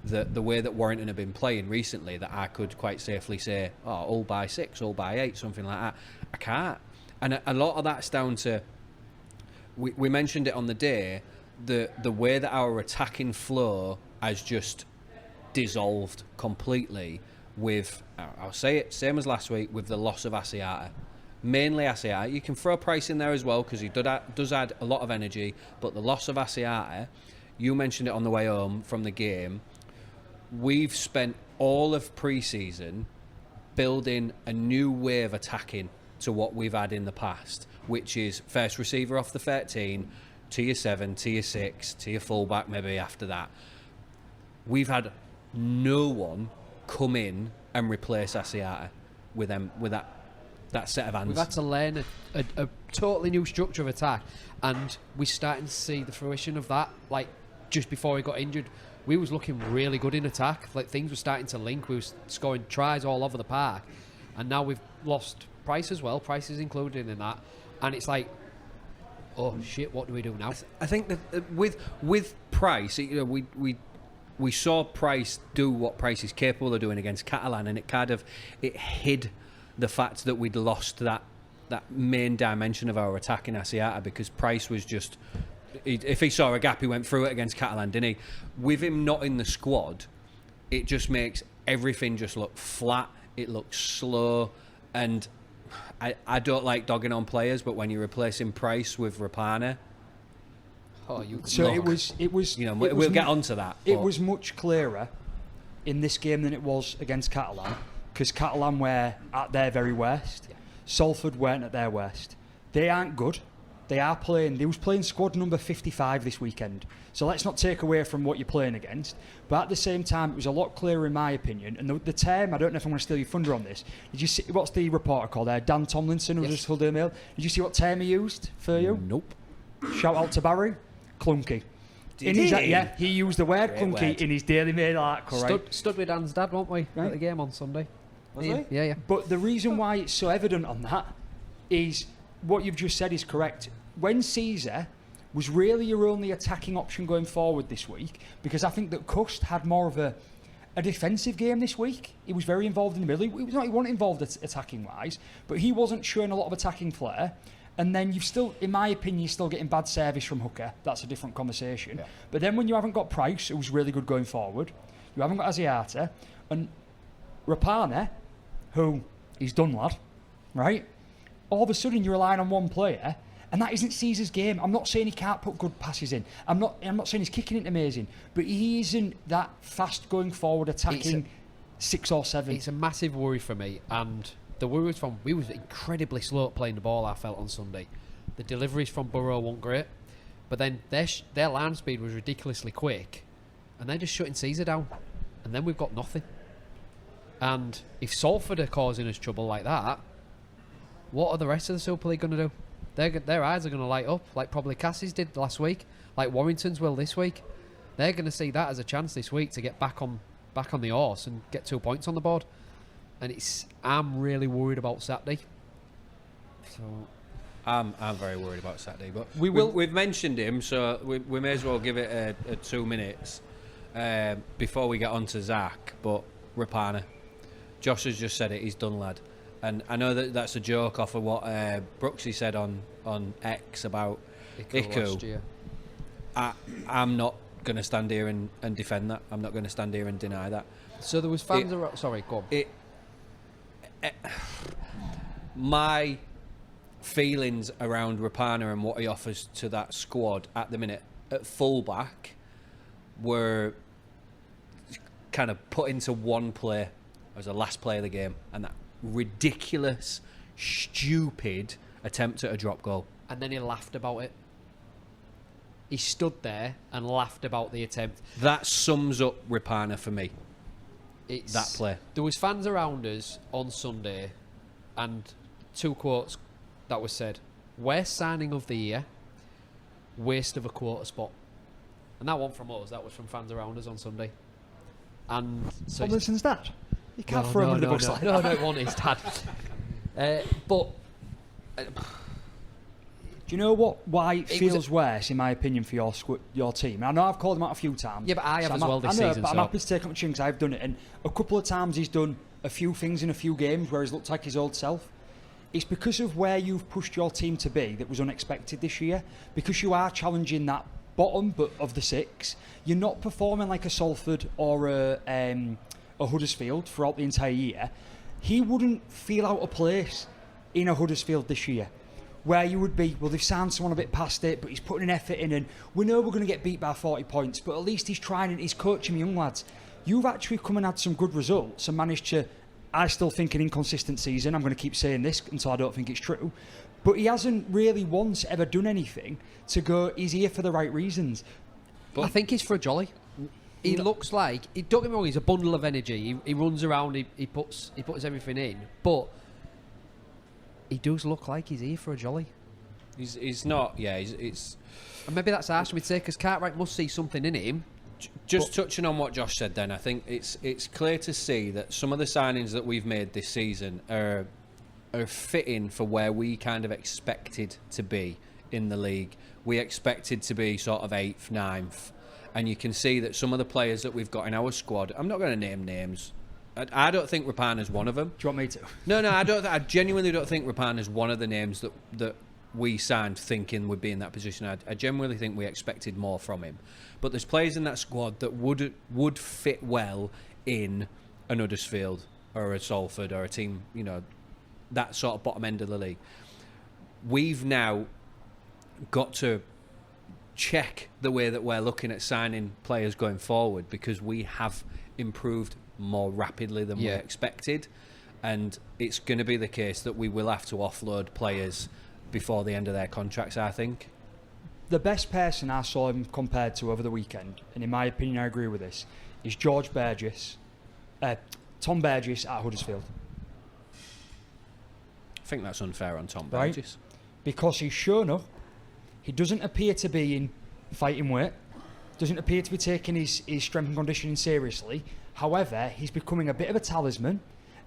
that the way that Warrington have been playing recently, that I could quite safely say, all by 6, all by 8, something like that. I can't. And a lot of that's down to, we mentioned it on the day, the way that our attacking flow has just dissolved completely with, I'll say it, same as last week, with the loss of Asiata. Mainly Asiata. You can throw Price in there as well, because he does add a lot of energy, but the loss of Asiata, you mentioned it on the way home from the game. We've spent all of pre-season building a new way of attacking to what we've had in the past, which is first receiver off the 13, tier 7, tier 6, tier fullback maybe after that. We've had no one come in and replace Asiata with that set of hands. We've had to learn a totally new structure of attack, and we're starting to see the fruition of that. Like, just before he got injured, we was looking really good in attack. Like, things were starting to link. We was scoring tries all over the park, and now we've lost Price as well. Price is included in that, and it's like, oh shit, what do we do now? I think that with Price, we saw Price do what Price is capable of doing against Catalan, and it hid the fact that we'd lost that main dimension of our attack in Asiata, because Price was just, if he saw a gap, he went through it against Catalan, didn't he? With him not in the squad, it just makes everything just look flat. It looks slow, and I don't like dogging on players, but when you're replacing Price with Rapana, it was. We'll get onto that. It was much clearer in this game than it was against Catalan, because Catalan were at their very worst. Yeah. Salford weren't at their worst. They aren't good. They was playing squad number 55 this weekend. So let's not take away from what you're playing against. But at the same time, it was a lot clearer in my opinion. And the term, I don't know if I'm going to steal your thunder on this. Did you see, what's the reporter called there? Dan Tomlinson, who was just Hull Mail. Did you see what term he used for you? Nope. Shout out to Barry. Clunky. He used the word clunky in his Daily Mail article, right? Stood with Dan's dad, weren't we, at the game on Sunday? Was he? Yeah. But the reason why it's so evident on that is what you've just said is correct. When Caesar was really your only attacking option going forward this week, because I think that Cust had more of a defensive game this week. He was very involved in the middle. He wasn't involved attacking wise, but he wasn't showing a lot of attacking flair. And then you've still, in my opinion, you're still getting bad service from Hooker. That's a different conversation. Yeah. But then when you haven't got Price, who was really good going forward, you haven't got Asiata, and Rapana, who he's done, lad, right? All of a sudden you're relying on one player, and that isn't Caesar's game. I'm not saying he can't put good passes in. I'm not saying he's kicking it amazing, but he isn't that fast going forward, attacking 6 or 7. It's a massive worry for me, and the worry was we was incredibly slow at playing the ball, I felt, on Sunday. The deliveries from Burrow weren't great, but then their line speed was ridiculously quick, and they're just shutting Caesar down, and then we've got nothing. And if Salford are causing us trouble like that, what are the rest of the Super League going to do? Their eyes are going to light up, like probably Cassie's did last week, like Warrington's will this week. They're going to see that as a chance this week to get back on the horse and get 2 points on the board. And I'm really worried about Saturday. So I'm very worried about Saturday, but we've mentioned him, so we may as well give it a 2 minutes before we get on to Zach. But Rapana, Josh has just said it. He's done, lad. And I know that's a joke off of what Brooksy said on X about Iku. I'm not going to stand here and defend that. I'm not going to stand here and deny that. So there was fans around. Sorry, go on. My feelings around Rapana and what he offers to that squad at the minute at fullback were kind of put into one play as the last play of the game, and that ridiculous, stupid attempt at a drop goal. And then he laughed about it. He stood there and laughed about the attempt. That sums up Rapana for me. It's, that play. There was fans around us on Sunday, and 2 quotes that was said: "Worst signing of the year, waste of a quarter spot." And that wasn't from us, that was from fans around us on Sunday. And so Robinson's dad? You can't throw him under the bus like that. No, it wasn't his dad. But do you know why it feels worse, in my opinion, for your team? And I know I've called him out a few times. Yeah, but I have so as well this season. But I'm happy to take up my chin because I've done it. And a couple of times he's done a few things in a few games where he's looked like his old self. It's because of where you've pushed your team to be that was unexpected this year. Because you are challenging that bottom of the 6. You're not performing like a Salford or a Huddersfield throughout the entire year. He wouldn't feel out of place in a Huddersfield this year, where you would be, well, they've signed someone a bit past it, but he's putting an effort in, and we know we're going to get beat by 40 points, but at least he's trying and he's coaching young lads. You've actually come and had some good results and managed to, I still think, an inconsistent season. I'm going to keep saying this until I don't think it's true. But he hasn't really once ever done anything to go, he's here for the right reasons. But I think he's for a jolly. He looks like, don't get me wrong, he's a bundle of energy. He runs around, he puts everything in. But he does look like he's here for a jolly. He's not, yeah, it's... And maybe that's harsh, we'd say, because Cartwright must see something in him. Just touching on what Josh said then, I think it's clear to see that some of the signings that we've made this season are fitting for where we kind of expected to be in the league. We expected to be sort of 8th, 9th, and you can see that some of the players that we've got in our squad, I'm not going to name names, I don't think Rapana's one of them. Do you want me to? No, I genuinely don't think Rapana's one of the names that we signed thinking would be in that position. I genuinely think we expected more from him. But there's players in that squad that would fit well in an Huddersfield or a Salford or a team, you know, that sort of bottom end of the league. We've now got to check the way that we're looking at signing players going forward, because we have improved more rapidly than we expected, and it's going to be the case that we will have to offload players before the end of their contracts, I think. The best person I saw him compared to over the weekend, and in my opinion I agree with this, is Tom Burgess at Huddersfield. I think that's unfair on Tom Burgess. Because he's shown up, he doesn't appear to be in fighting weight, doesn't appear to be taking his strength and conditioning seriously. However, he's becoming a bit of a talisman,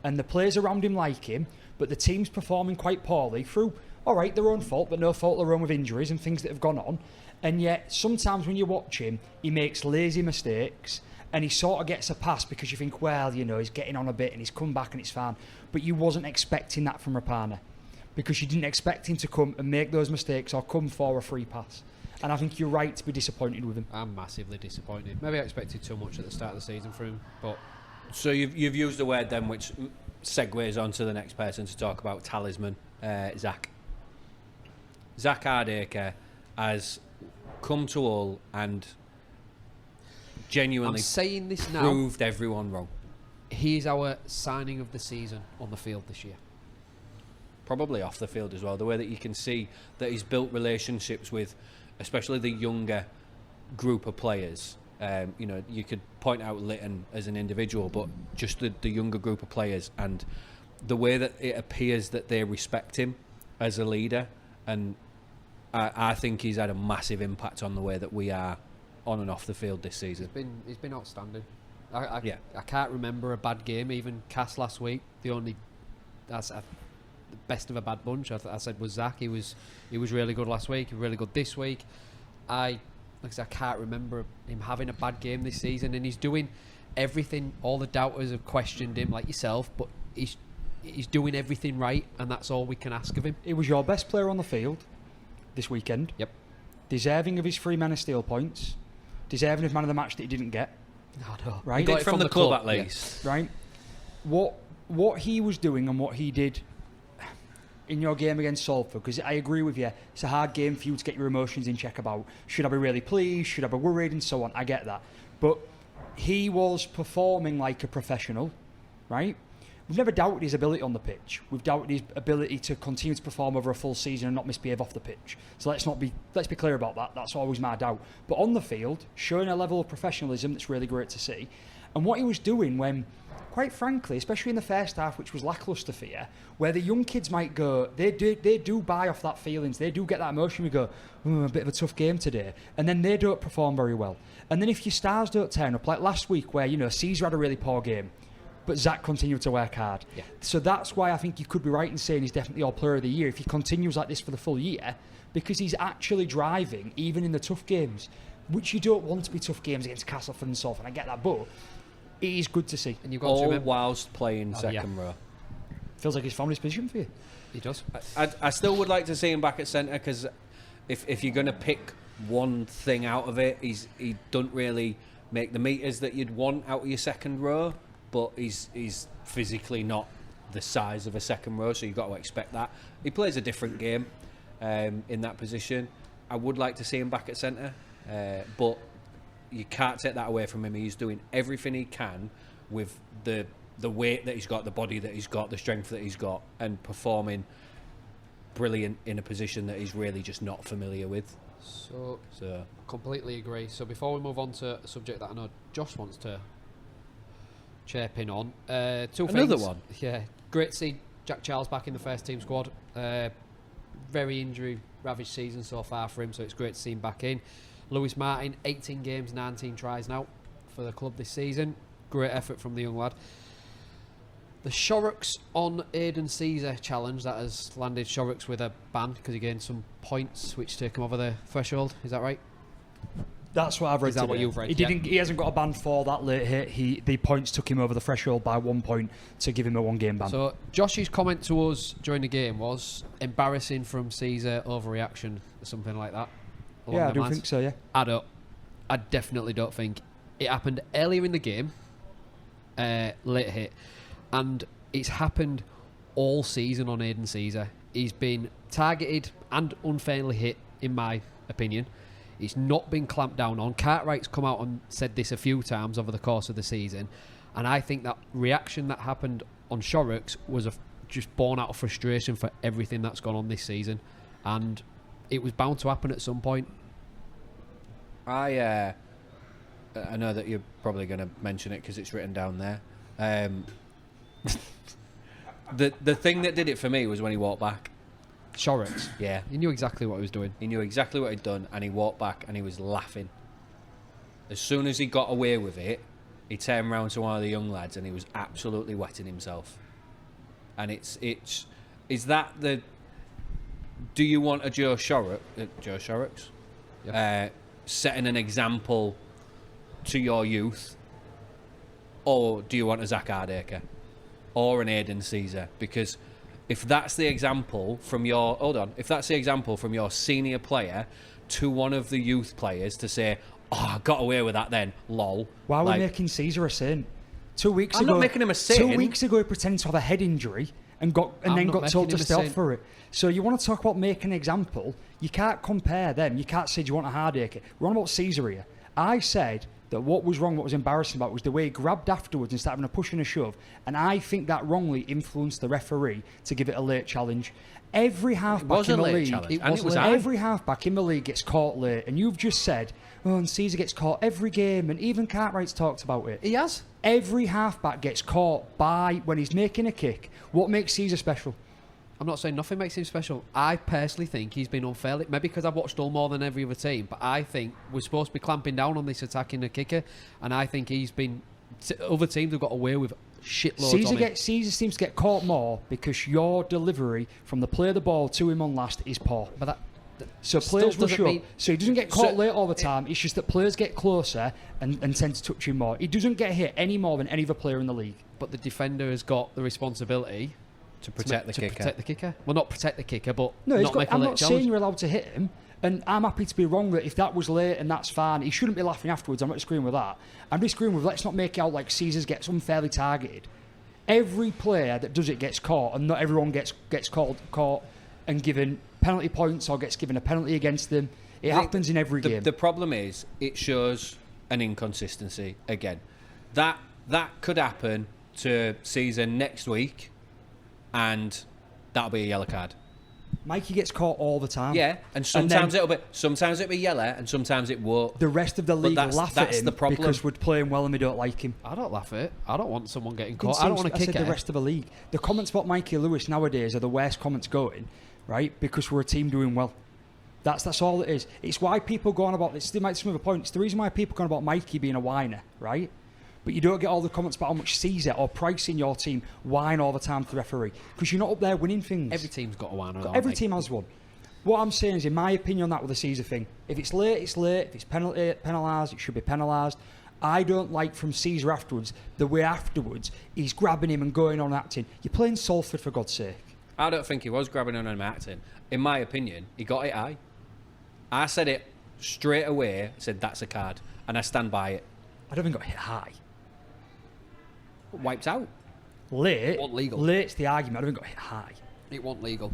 and the players around him like him, but the team's performing quite poorly through, all right, their own fault, but no fault of their own with injuries and things that have gone on. And yet, sometimes when you watch him, he makes lazy mistakes, and he sort of gets a pass because you think, well, you know, he's getting on a bit and he's come back and it's fine. But you wasn't expecting that from Rapana, because you didn't expect him to come and make those mistakes or come for a free pass. And I think you're right to be disappointed with him. I'm massively disappointed. Maybe I expected too much at the start of the season from him, but... So you've used a word then which segues on to the next person to talk about, talisman, Zach. Zach Hardacre has come to Hull and genuinely proved everyone wrong. He is our signing of the season on the field this year. Probably off the field as well. The way that you can see that he's built relationships with, especially the younger group of players. You know, you could point out Lytton as an individual, but just the younger group of players, and the way that it appears that they respect him as a leader. And I think he's had a massive impact on the way that we are on and off the field this season. He's been outstanding. I can't remember a bad game. Even Cass last week, the best of a bad bunch, I said, was Zach. He was really good last week, really good this week. I can't remember him having a bad game this season, and he's doing everything. All the doubters have questioned him, like yourself, but he's doing everything right, and that's all we can ask of him. He was your best player on the field this weekend. Yep. Deserving of his 3 Men of Steel points. Deserving of man of the match that he didn't get. No. Right? He got it from the club at least. Yeah. Right? What he was doing and what he did in your game against Salford, because I agree with you, it's a hard game for you to get your emotions in check about. Should I be really pleased? Should I be worried? And so on. I get that. But he was performing like a professional, right? We've never doubted his ability on the pitch. We've doubted his ability to continue to perform over a full season and not misbehave off the pitch. So let's be clear about that. That's always my doubt. But on the field, showing a level of professionalism that's really great to see. And what he was doing when, quite frankly, especially in the first half, which was lacklustre for you, where the young kids might go, they do buy off that feelings. They do get that emotion. We go, a bit of a tough game today. And then they don't perform very well. And then if your stars don't turn up, like last week where, Caesar had a really poor game, but Zach continued to work hard. Yeah. So that's why I think you could be right in saying he's definitely our player of the year if he continues like this for the full year, because he's actually driving even in the tough games, which you don't want to be tough games against Castleford and Salford. I get that, but it is good to see. And you've got all to remember, whilst playing second row. Feels like he's found his position for you. He does. I still would like to see him back at centre, because if you're going to pick one thing out of it, he doesn't really make the meters that you'd want out of your second row. But he's physically not the size of a second row, so you've got to expect that. He plays a different game in that position. I would like to see him back at centre, but you can't take that away from him. He's doing everything he can with the weight that he's got, the body that he's got, the strength that he's got, and performing brilliant in a position that he's really just not familiar with. So completely agree. So before we move on to a subject that I know Josh wants to chirp in on, another one. Yeah, great to see Jack Charles back in the first team squad. Very injury ravaged season so far for him, so it's great to see him back in. Lewis Martin, 18 games, 19 tries now for the club this season. Great effort from the young lad. The Shorrocks on Aidan Caesar challenge that has landed Shorrocks with a ban because he gained some points which take him over the threshold. Is that right? That's what I've read. Is that today. what you've read? He hasn't got a ban for that late hit. The points took him over the threshold by 1 point to give him a 1-game ban. So Josh's comment to us during the game was embarrassing from Caesar, overreaction, or something like that. Yeah, I do think so. Yeah, I definitely don't think it happened earlier in the game. Late hit, and it's happened all season on Aidan Caesar. He's been targeted and unfairly hit, in my opinion. It's not been clamped down on. Cartwright's come out and said this a few times over the course of the season, and I think that reaction that happened on Shorrocks was just born out of frustration for everything that's gone on this season, and it was bound to happen at some point. I know that you're probably going to mention it because it's written down there. The thing that did it for me was when he walked back. Shorrocks. Yeah. He knew exactly what he was doing. He knew exactly what he'd done, and he walked back and he was laughing. As soon as he got away with it, he turned round to one of the young lads and he was absolutely wetting himself. And is that the... Do you want a Joe Shorrocks? Yep. Setting an example to your youth? Or do you want a Zach Hardacre? Or an Aidan Caesar? Because... if that's the example from your senior player to one of the youth players to say, "Oh, I got away with that then, lol." Why are we making Caesar a saint? 2 weeks ago, I'm not making him a saint. 2 weeks ago, he pretended to have a head injury and then got told to stay off for it. So you want to talk about making an example? You can't compare them. You can't say, "Do you want a Hardacre?" We're on about Caesar here. I said that what was wrong, what was embarrassing about was the way he grabbed afterwards and started having a push and a shove, and I think that wrongly influenced the referee to give it a late challenge. Every halfback in the league, every halfback in the league gets caught late, and you've just said, "Oh, and Caesar gets caught every game," and even Cartwright's talked about it. He has. Every halfback gets caught when he's making a kick. What makes Caesar special? I'm not saying nothing makes him special. I personally think he's been unfairly, maybe because I've watched Hull more than every other team, but I think we're supposed to be clamping down on this attacking the kicker, and I think he's been... Other teams have got away with shitloads on him. Caesar seems to get caught more because your delivery from the play of the ball to him on last is poor. But so players rush up. So he doesn't get caught late all the time. It's just that players get closer and tend to touch him more. He doesn't get hit any more than any other player in the league. But the defender has got the responsibility... To protect the kicker. Well, not protect the kicker, but no, not make a late challenge. I'm not saying you're allowed to hit him, and I'm happy to be wrong that if that was late and that's fine, he shouldn't be laughing afterwards. I'm not disagreeing with that. I'm disagreeing with let's not make it out like Caesar gets unfairly targeted. Every player that does it gets caught, and not everyone gets caught and given penalty points or gets given a penalty against them. It happens in every game. The problem is it shows an inconsistency again. That could happen to Season next week, and that'll be a yellow card. Mikey gets caught all the time. Yeah, and sometimes it'll be yellow, and sometimes it won't. The rest of the league will laugh at him the problem. because we're playing well and we don't like him. I don't laugh at it. I don't want someone getting caught. I don't want to kick it. The rest of the league. The comments about Mikey Lewis nowadays are the worst comments going, right? Because we're a team doing well. That's all it is. It's why people go on about this. They might some of the point. It's the reason why people go on about Mikey being a whiner, right? But you don't get all the comments about how much Caesar or Price in your team whine all the time to the referee because you're not up there winning things. Every team's got a whiner. Every team has one. What I'm saying is, in my opinion, on that with the Caesar thing, if it's late, it's late. If it's penalised, it should be penalised. I don't like from Caesar afterwards, the way afterwards he's grabbing him and going on acting. You're playing Salford, for God's sake. I don't think he was grabbing on him acting. In my opinion, he got it high. I said it straight away, said that's a card, and I stand by it. I don't think got hit high. Wiped out. It wasn't legal. Late's the argument. I don't think got hit high. It wasn't legal.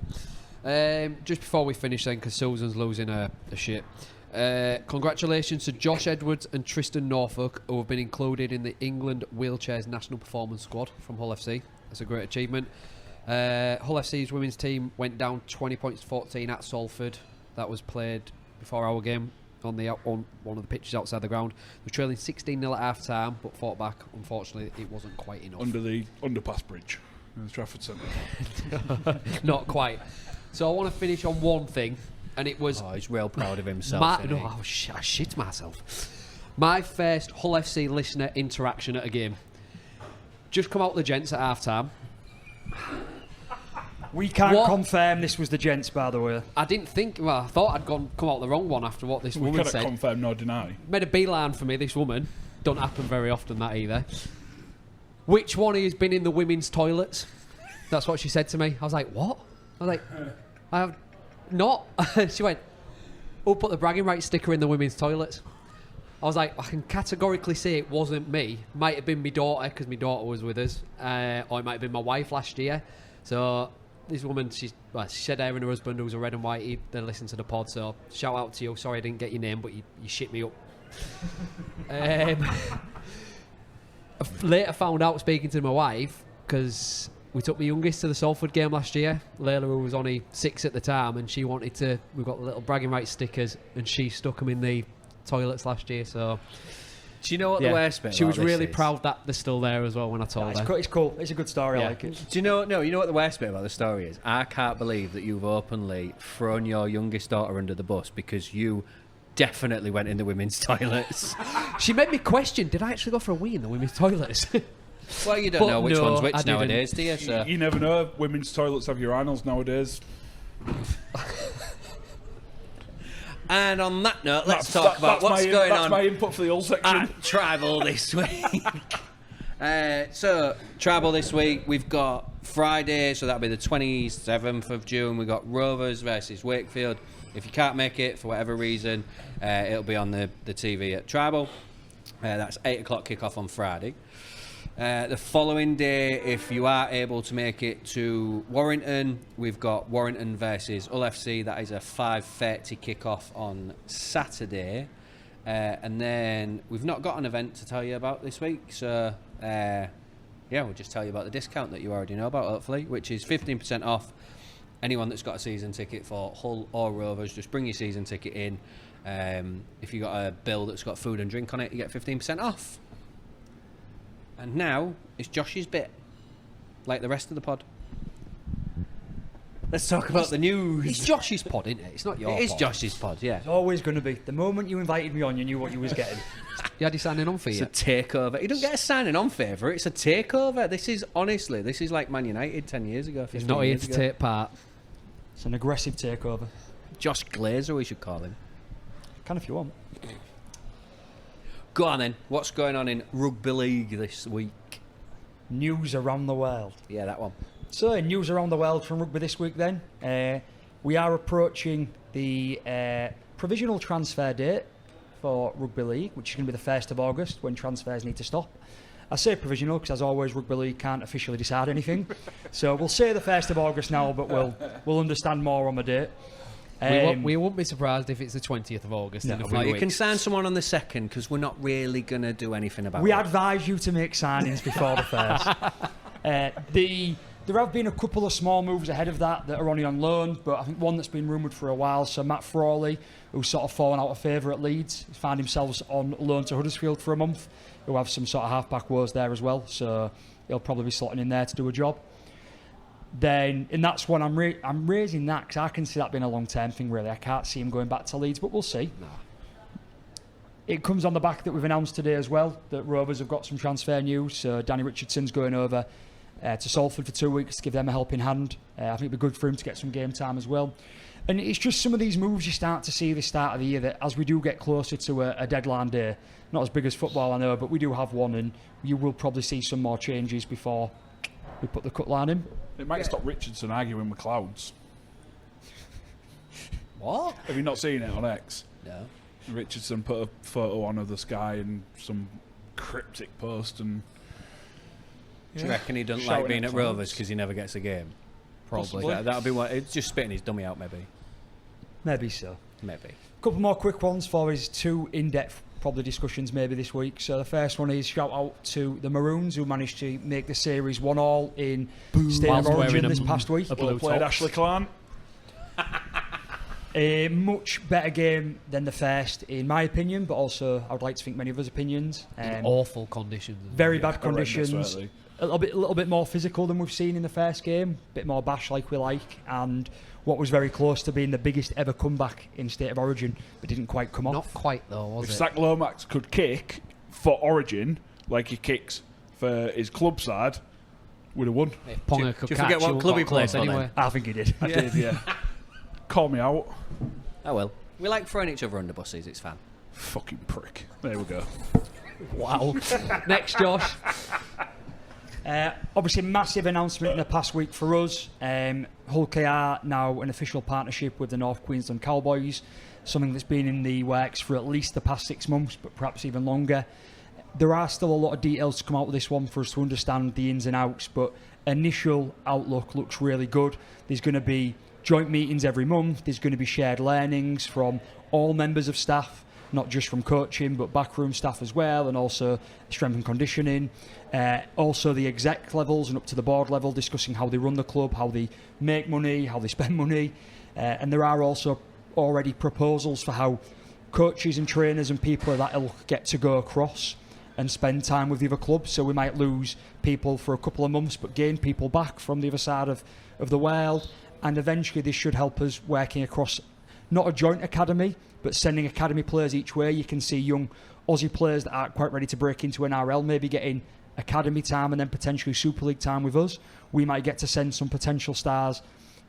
Just before we finish then, because Susan's losing her shit. Congratulations to Josh Edwards and Tristan Norfolk, who have been included in the England Wheelchairs National Performance Squad from Hull FC. That's a great achievement. Hull FC's women's team went down 20 points to 14 at Salford. That was played before our game on one of the pitches outside the ground. They were trailing 16-0 at half time, but fought back. Unfortunately, it wasn't quite enough. Under the underpass bridge in the Trafford Centre. Not quite. So I want to finish on one thing, and it was... Oh, he's real proud of himself. I shit myself. My first Hull FC listener interaction at a game. Just come out the gents at half time. We can't confirm this was the gents, by the way. I didn't think... Well, I thought I'd come out the wrong one after what this woman said. We cannot confirm nor deny. Made a beeline for me, this woman. Don't happen very often, that either. Which one of you has been in the women's toilets? That's what she said to me. I was like, what? I was like, I have not. She went, oh, put the bragging rights sticker in the women's toilets. I was like, I can categorically say it wasn't me. Might have been my daughter, because my daughter was with us. Or it might have been my wife last year. So... This woman, she said her and her husband, who's a red and white, they listen to the pod, so shout out to you. Sorry I didn't get your name, but you shit me up. Later found out, speaking to my wife, because we took my youngest to the Salford game last year, Lyla, who was only 6 at the time, and she wanted to, we've got the little bragging rights stickers, and she stuck them in the toilets last year, so... Do you know what the worst bit? She was really proud that they're still there as well when I told her. It's cool. It's a good story. I like it. Do you know? No, you know what the worst bit about the story is? I can't believe that you've openly thrown your youngest daughter under the bus because you definitely went in the women's toilets. She made me question: did I actually go for a wee in the women's toilets? Well, you don't know which one's which nowadays, do you? So. You never know. Women's toilets have urinals nowadays. And on that note, let's talk about what's going on. That's my input for the Hull section. At Tribal this week. So, Tribal this week, we've got Friday, so that'll be the 27th of June. We've got Rovers versus Wakefield. If you can't make it for whatever reason, it'll be on the TV at Tribal. That's 8 o'clock kickoff on Friday. The following day, if you are able to make it to Warrington, we've got Warrington versus Hull FC. That is a 5:30 kickoff on Saturday. And then we've not got an event to tell you about this week. So, we'll just tell you about the discount that you already know about, hopefully, which is 15% off. Anyone that's got a season ticket for Hull or Rovers, just bring your season ticket in. If you've got a bill that's got food and drink on it, you get 15% off. And now it's Josh's bit, like the rest of the pod. Let's talk about the news. It's Josh's pod, isn't it? It's not your pod. It is Josh's pod, yeah. It's always going to be. The moment you invited me on, you knew what you was getting. You had your signing on fee. It's a takeover. You don't get a signing on favour. It's a takeover. This is like Man United 10 years ago. He's not here to take part. It's an aggressive takeover. Josh Glazer, we should call him. Can if you want. Go on then. What's going on in Rugby League this week? News around the world. Yeah, that one. So, in news around the world from rugby this week then, we are approaching the provisional transfer date for Rugby League, which is going to be the 1st of August when transfers need to stop. I say provisional because, as always, Rugby League can't officially decide anything. So we'll say the 1st of August now, but we'll understand more on the date. We won't be surprised if it's the 20th of August in a few you weeks. can sign someone on the 2nd because we're not really going to do anything about it. We advise you to make signings before the 1st. There have been a couple of small moves ahead of that are only on loan, but I think one that's been rumoured for a while. So Matt Frawley, who's sort of fallen out of favour at Leeds, found himself on loan to Huddersfield for a month, who have some sort of half-back woes there as well. So he'll probably be slotting in there to do a job. Then, and that's one I'm raising that because I can see that being a long-term thing, really. I can't see him going back to Leeds, but we'll see. Nah. It comes on the back that we've announced today as well, that Rovers have got some transfer news. So Danny Richardson's going over to Salford for 2 weeks to give them a helping hand. I think it'd be good for him to get some game time as well. And it's just some of these moves you start to see at the start of the year that as we do get closer to a deadline day, not as big as football I know, but we do have one, and you will probably see some more changes before we put the cut line in. It might stop Richardson arguing with clouds. What? Have you not seen it on X? No. Richardson put a photo on of the sky and some cryptic post and... Do you reckon he doesn't Shouting like being at at clouds. Rovers because he never gets a game? Probably. That'll be what. It's just spitting his dummy out, maybe. Maybe so. Maybe. A couple more quick ones for his 2 in-depth probably discussions maybe this week. So the first one is shout out to the Maroons who managed to make the series 1-1 in State of Whilst Origin wearing this past week. a blue Well played, top. Ashley Clan. A much better game than the first, in my opinion, but also I would like to think many others' opinions. In awful conditions. Very Yeah, bad conditions. horrendous, really. A little bit more physical than we've seen in the first game. A bit more bash like we like, and what was very close to being the biggest ever comeback in State of Origin, but didn't quite come Not off. quite though, was If it? Zach Lomax could kick for Origin like he kicks for his club side, would have won. If Ponga Do you could forget catch, what he club got he played close for then? anyway. I think he did. I did, yeah. Call me out. Oh well. We like throwing each other under buses. It's fun. Fucking prick. There we go. Wow. Next, Josh. Obviously, massive announcement in the past week for us. Hull KR now an official partnership with the North Queensland Cowboys, something that's been in the works for at least the past 6 months, but perhaps even longer. There are still a lot of details to come out with this one for us to understand the ins and outs, but initial outlook looks really good. There's going to be joint meetings every month. There's going to be shared learnings from all members of staff, not just from coaching, but backroom staff as well, and also strength and conditioning. Also the exec levels and up to the board level, discussing how they run the club, how they make money, how they spend money. And there are also already proposals for how coaches and trainers and people of that ilk get to go across and spend time with the other clubs. So we might lose people for a couple of months, but gain people back from the other side of the world. And eventually this should help us working across not a joint academy, but sending academy players each way. You can see young Aussie players that aren't quite ready to break into an RL, maybe getting academy time and then potentially Super League time with us. We might get to send some potential stars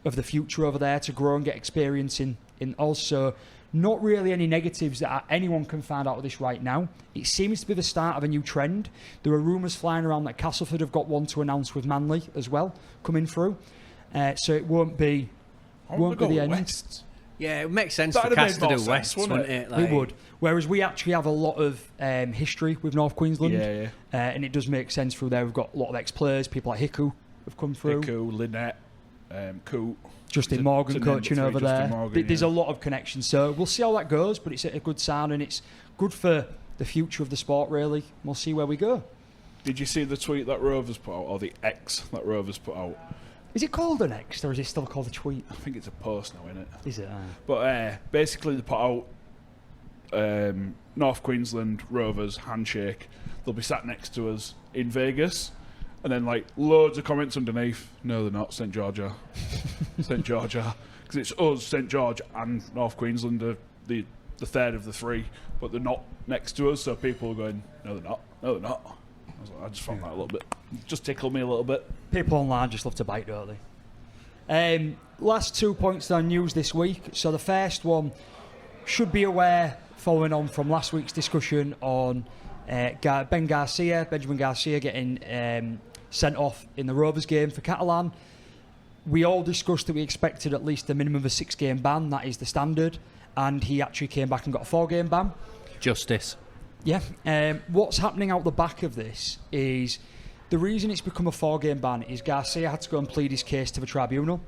of the future over there to grow and get experience in also. Not really any negatives that anyone can find out of this right now. It seems to be the start of a new trend. There are rumours flying around that Castleford have got one to announce with Manly as well coming through. So it won't be the end. West. Yeah, it makes sense That'd for have Cass made to more do sense, West, wouldn't wouldn't it? We would. Whereas we actually have a lot of history with North Queensland. Yeah. And it does make sense through there. We've got a lot of ex-players, people like Hiku have come through. Hiku, Lynette, Coot. Justin Morgan to name coaching three, over Justin there. Morgan, There's yeah. a lot of connections. So we'll see how that goes, but it's a good sign and it's good for the future of the sport, really. We'll see where we go. Did you see the tweet that Rovers put out, or the X that Rovers put out? Is it called an X or is it still called a tweet? I think it's a post now, isn't it? Is it? But basically they put out North Queensland Rovers handshake. They'll be sat next to us in Vegas. And then like loads of comments underneath. No, they're not. St Georgia. St Georgia. Because it's us, St George and North Queensland are the third of the three. But they're not next to us. So people are going, no, they're not. No, they're not. I just found that a little bit. Just tickled me a little bit. People online just love to bite, don't they? Last 2 points on news this week. So the first one, should be aware, following on from last week's discussion on Benjamin Garcia getting sent off in the Rovers game for Catalan. We all discussed that we expected at least a minimum of a 6-game ban. That is the standard. And he actually came back and got a 4-game ban. Justice. Yeah. What's happening out the back of this is the reason it's become a 4-game ban is Garcia had to go and plead his case to the tribunal.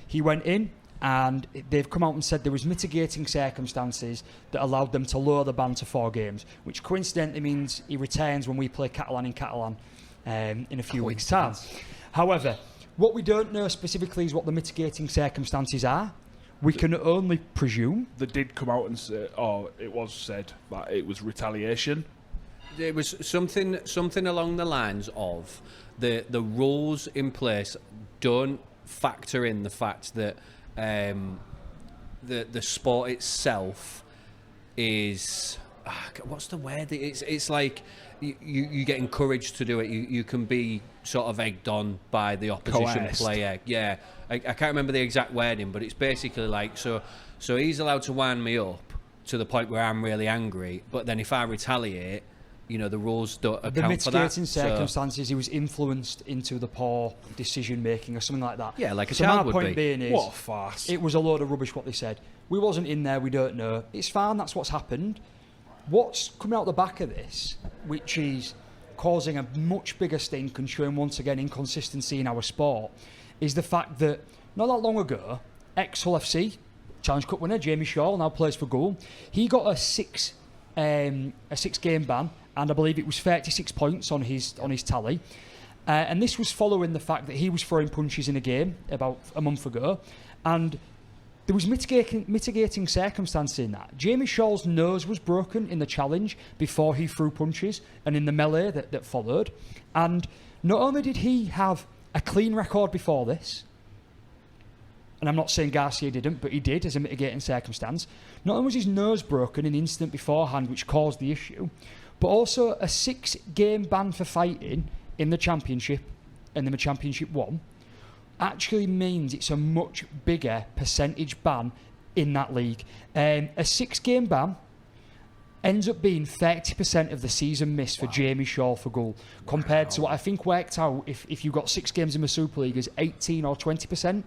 He went in and they've come out and said there was mitigating circumstances that allowed them to lower the ban to 4 games, which coincidentally means he returns when we play Catalan in Catalan in a few weeks' time. However, what we don't know specifically is what the mitigating circumstances are. We can only presume. They did come out and say, or it was said that it was retaliation. It was something along the lines of the rules in place don't factor in the fact that the sport itself is what's the word? It's like you get encouraged to do it. You can be sort of egged on by the opposition player. Yeah, I can't remember the exact wording, but it's basically like so he's allowed to wind me up to the point where I'm really angry, but then if I retaliate, the rules don't account for that. The mitigating circumstances, he was influenced into the poor decision making or something like that. Yeah, like a child would be. My point being is, what a farce. It was a load of rubbish what they said. We wasn't in there, we don't know. It's fine, that's what's happened. What's coming out the back of this, which is causing a much bigger stink and showing once again inconsistency in our sport, is the fact that not that long ago, ex-Hull FC, Challenge Cup winner, Jamie Shaw, now plays for Goal, he got a 6-game ban, and I believe it was 36 points on his tally. And this was following the fact that he was throwing punches in a game about a month ago, and there was mitigating circumstances in that. Jamie Shaw's nose was broken in the challenge before he threw punches and in the melee that followed. And not only did he have a clean record before this, and I'm not saying Garcia didn't, but he did as a mitigating circumstance, not only was his nose broken in the incident beforehand, which caused the issue, but also a 6-game ban for fighting in the Championship and the Championship 1 actually means it's a much bigger percentage ban in that league. A 6-game ban ends up being 30% of the season miss for Jamie Shaw for Goal, compared to what I think worked out if you got 6 games in the Super League as 18 or 20%.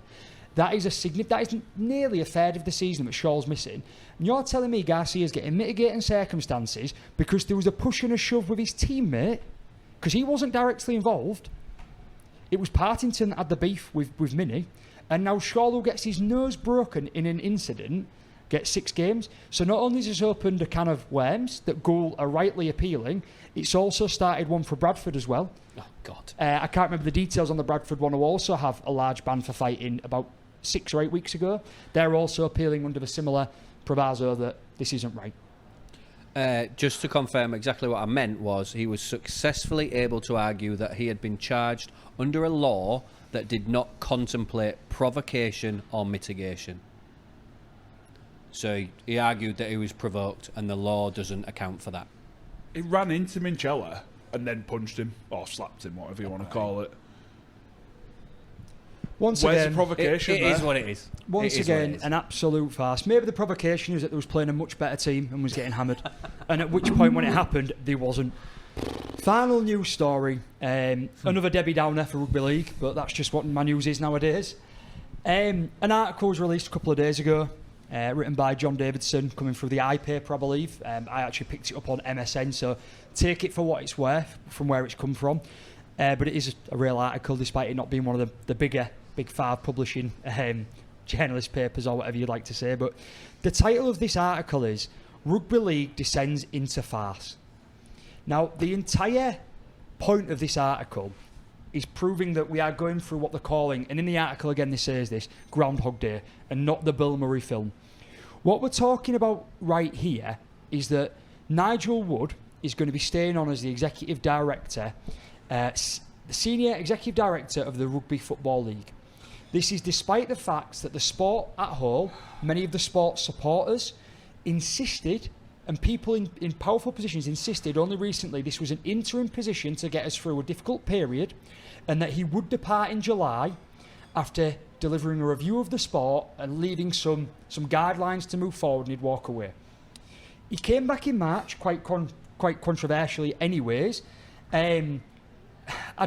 That is nearly a third of the season that Shaw's missing. And you're telling me Garcia's getting mitigating circumstances because there was a push and a shove with his teammate, because he wasn't directly involved. It was Partington that had the beef with Minnie, and now Shaw, who gets his nose broken in an incident, gets 6 games. So not only has this opened a can of worms that Goal are rightly appealing, it's also started one for Bradford as well. Oh, God. I can't remember the details on the Bradford one, who also have a large ban for fighting about 6 or 8 weeks ago. They're also appealing under the similar proviso that this isn't right. Just to confirm, exactly what I meant was he was successfully able to argue that he had been charged under a law that did not contemplate provocation or mitigation. So he argued that he was provoked and the law doesn't account for that. He ran into Minchella and then punched him, or slapped him, whatever you want to call it. Where's the provocation? It is what it is. Once again, an absolute farce. Maybe the provocation is that they was playing a much better team and was getting hammered. And at which point when it happened, they wasn't. Final news story. Another Debbie Downer for Rugby League, but that's just what my news is nowadays. An article was released a couple of days ago, written by John Davidson, coming through the iPaper, I believe. I actually picked it up on MSN, so take it for what it's worth from where it's come from. But it is a real article, despite it not being one of the big 5 publishing journalist papers or whatever you'd like to say. But the title of this article is Rugby League Descends into Farce. Now, the entire point of this article is proving that we are going through what they're calling, and in the article again this says this, Groundhog Day, and not the Bill Murray film. What we're talking about right here is that Nigel Wood is going to be staying on as the executive director, the senior executive director of the Rugby Football League. This is despite the fact that the sport at Hull, many of the sport's supporters, insisted, and people in powerful positions insisted only recently this was an interim position to get us through a difficult period, and that he would depart in July after delivering a review of the sport and leaving some guidelines to move forward, and he'd walk away. He came back in March, quite controversially anyways. I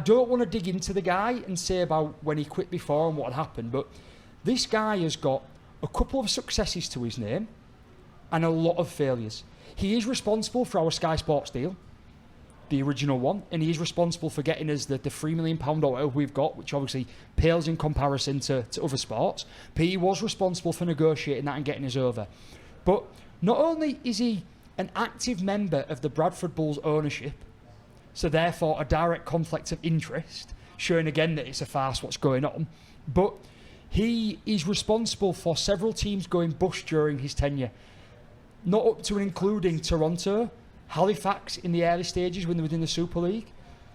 don't want to dig into the guy and say about when he quit before and what had happened, but this guy has got a couple of successes to his name and a lot of failures. he is responsible for our Sky Sports deal, the original one, and he is responsible for getting us the £3 million or whatever we've got, which obviously pales in comparison to other sports. But he was responsible for negotiating that and getting us over. But not only is he an active member of the Bradford Bulls ownership, so therefore a direct conflict of interest, showing again that it's a farce what's going on, but he is responsible for several teams going bust during his tenure. Not up to and including Toronto, Halifax in the early stages when they were in the Super League.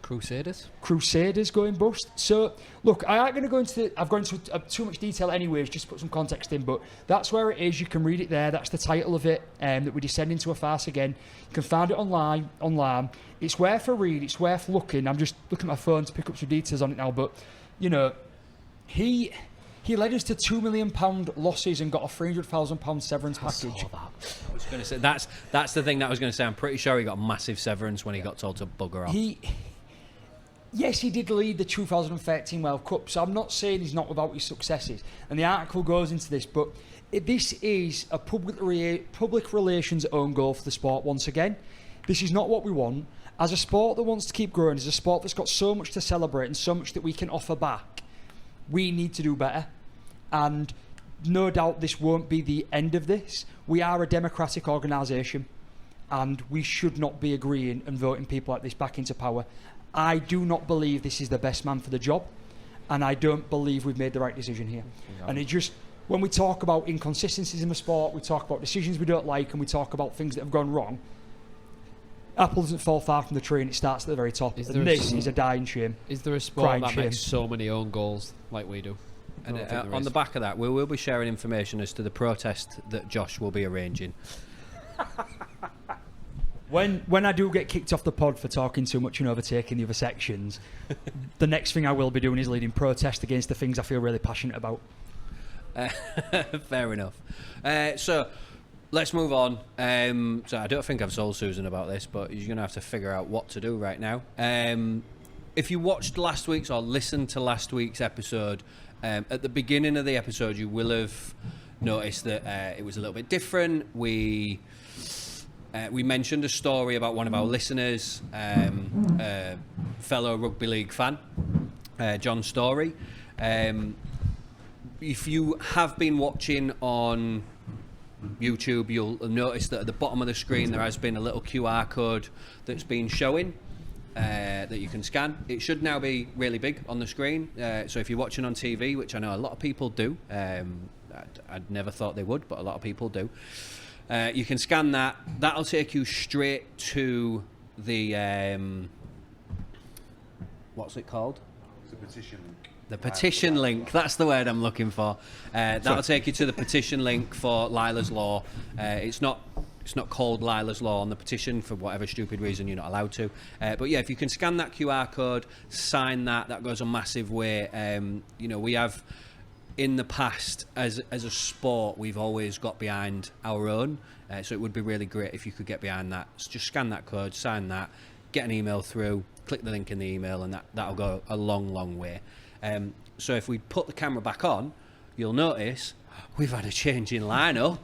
Crusaders going bust. So, look, I ain't going to go into I've gone into too much detail anyways, just to put some context in, but that's where it is. You can read it there. That's the title of it, that we descend into a farce again. You can find it online. It's worth a read. It's worth looking. I'm just looking at my phone to pick up some details on it now, but, you know, he led us to £2 million losses and got a £300,000 severance package. I was going to say that's the thing that I was going to say. I'm pretty sure he got a massive severance when he got told to bugger off. Yes, he did lead the 2013 World Cup, so I'm not saying he's not without his successes. And the article goes into this, but this is a public relations own goal for the sport once again. This is not what we want. As a sport that wants to keep growing, as a sport that's got so much to celebrate and so much that we can offer back, we need to do better. And no doubt this won't be the end of this. We are a democratic organisation, and we should not be agreeing and voting people like this back into power. I do not believe this is the best man for the job, and I don't believe we've made the right decision here. Yeah. And it just, when we talk about inconsistencies in the sport, we talk about decisions we don't like, and we talk about things that have gone wrong, apple doesn't fall far from the tree, and it starts at the very top. And this is a dying shame. Is there a sport that makes so many own goals like we do? And on the back of that, we will be sharing information as to the protest that Josh will be arranging. When I do get kicked off the pod for talking too much and overtaking the other sections, the next thing I will be doing is leading protest against the things I feel really passionate about. Fair enough. So let's move on. So I don't think I've told Susan about this, but you're going to have to figure out what to do right now. If you watched last week's or listened to last week's episode, at the beginning of the episode, you will have noticed that it was a little bit different. We mentioned a story about one of our listeners, fellow Rugby League fan, John Story. If you have been watching on YouTube, you'll notice that at the bottom of the screen there has been a little QR code that's been showing that you can scan. It should now be really big on the screen. So if you're watching on TV, which I know a lot of people do, I'd never thought they would, but a lot of people do. You can scan that. That'll take you straight to the what's it called? It's a petition link. The petition link. That's the word I'm looking for. That'll take you to the petition link for Lyla's Law. It's not called Lyla's Law on the petition for whatever stupid reason you're not allowed to. But yeah, if you can scan that QR code, sign that goes a massive way. We have. In the past, as a sport, we've always got behind our own, so it would be really great if you could get behind that. So just scan that code, sign that, get an email through, click the link in the email, and that'll go a long, long way. So if we put the camera back on, you'll notice we've had a change in lineup,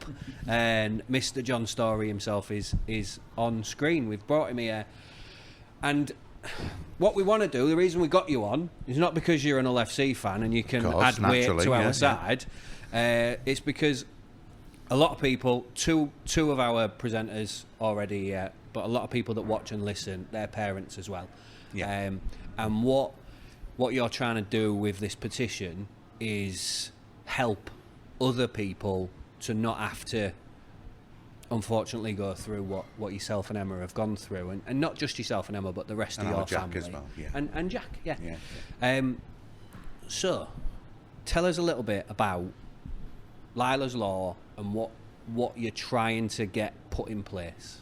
and Mr. John Story himself is on screen. We've brought him here, and what we want to do, the reason we got you on, is not because you're an Hull FC fan and you can add weight to our side. It's because a lot of people, two of our presenters already, but a lot of people that watch and listen, they're parents as well. Yeah. And what you're trying to do with this petition is help other people to not have to, unfortunately, go through what yourself and Emma have gone through, and not just yourself and Emma, but the rest of your Jack family as well, yeah. And Jack, yeah. So, tell us a little bit about Lyla's Law and what you're trying to get put in place.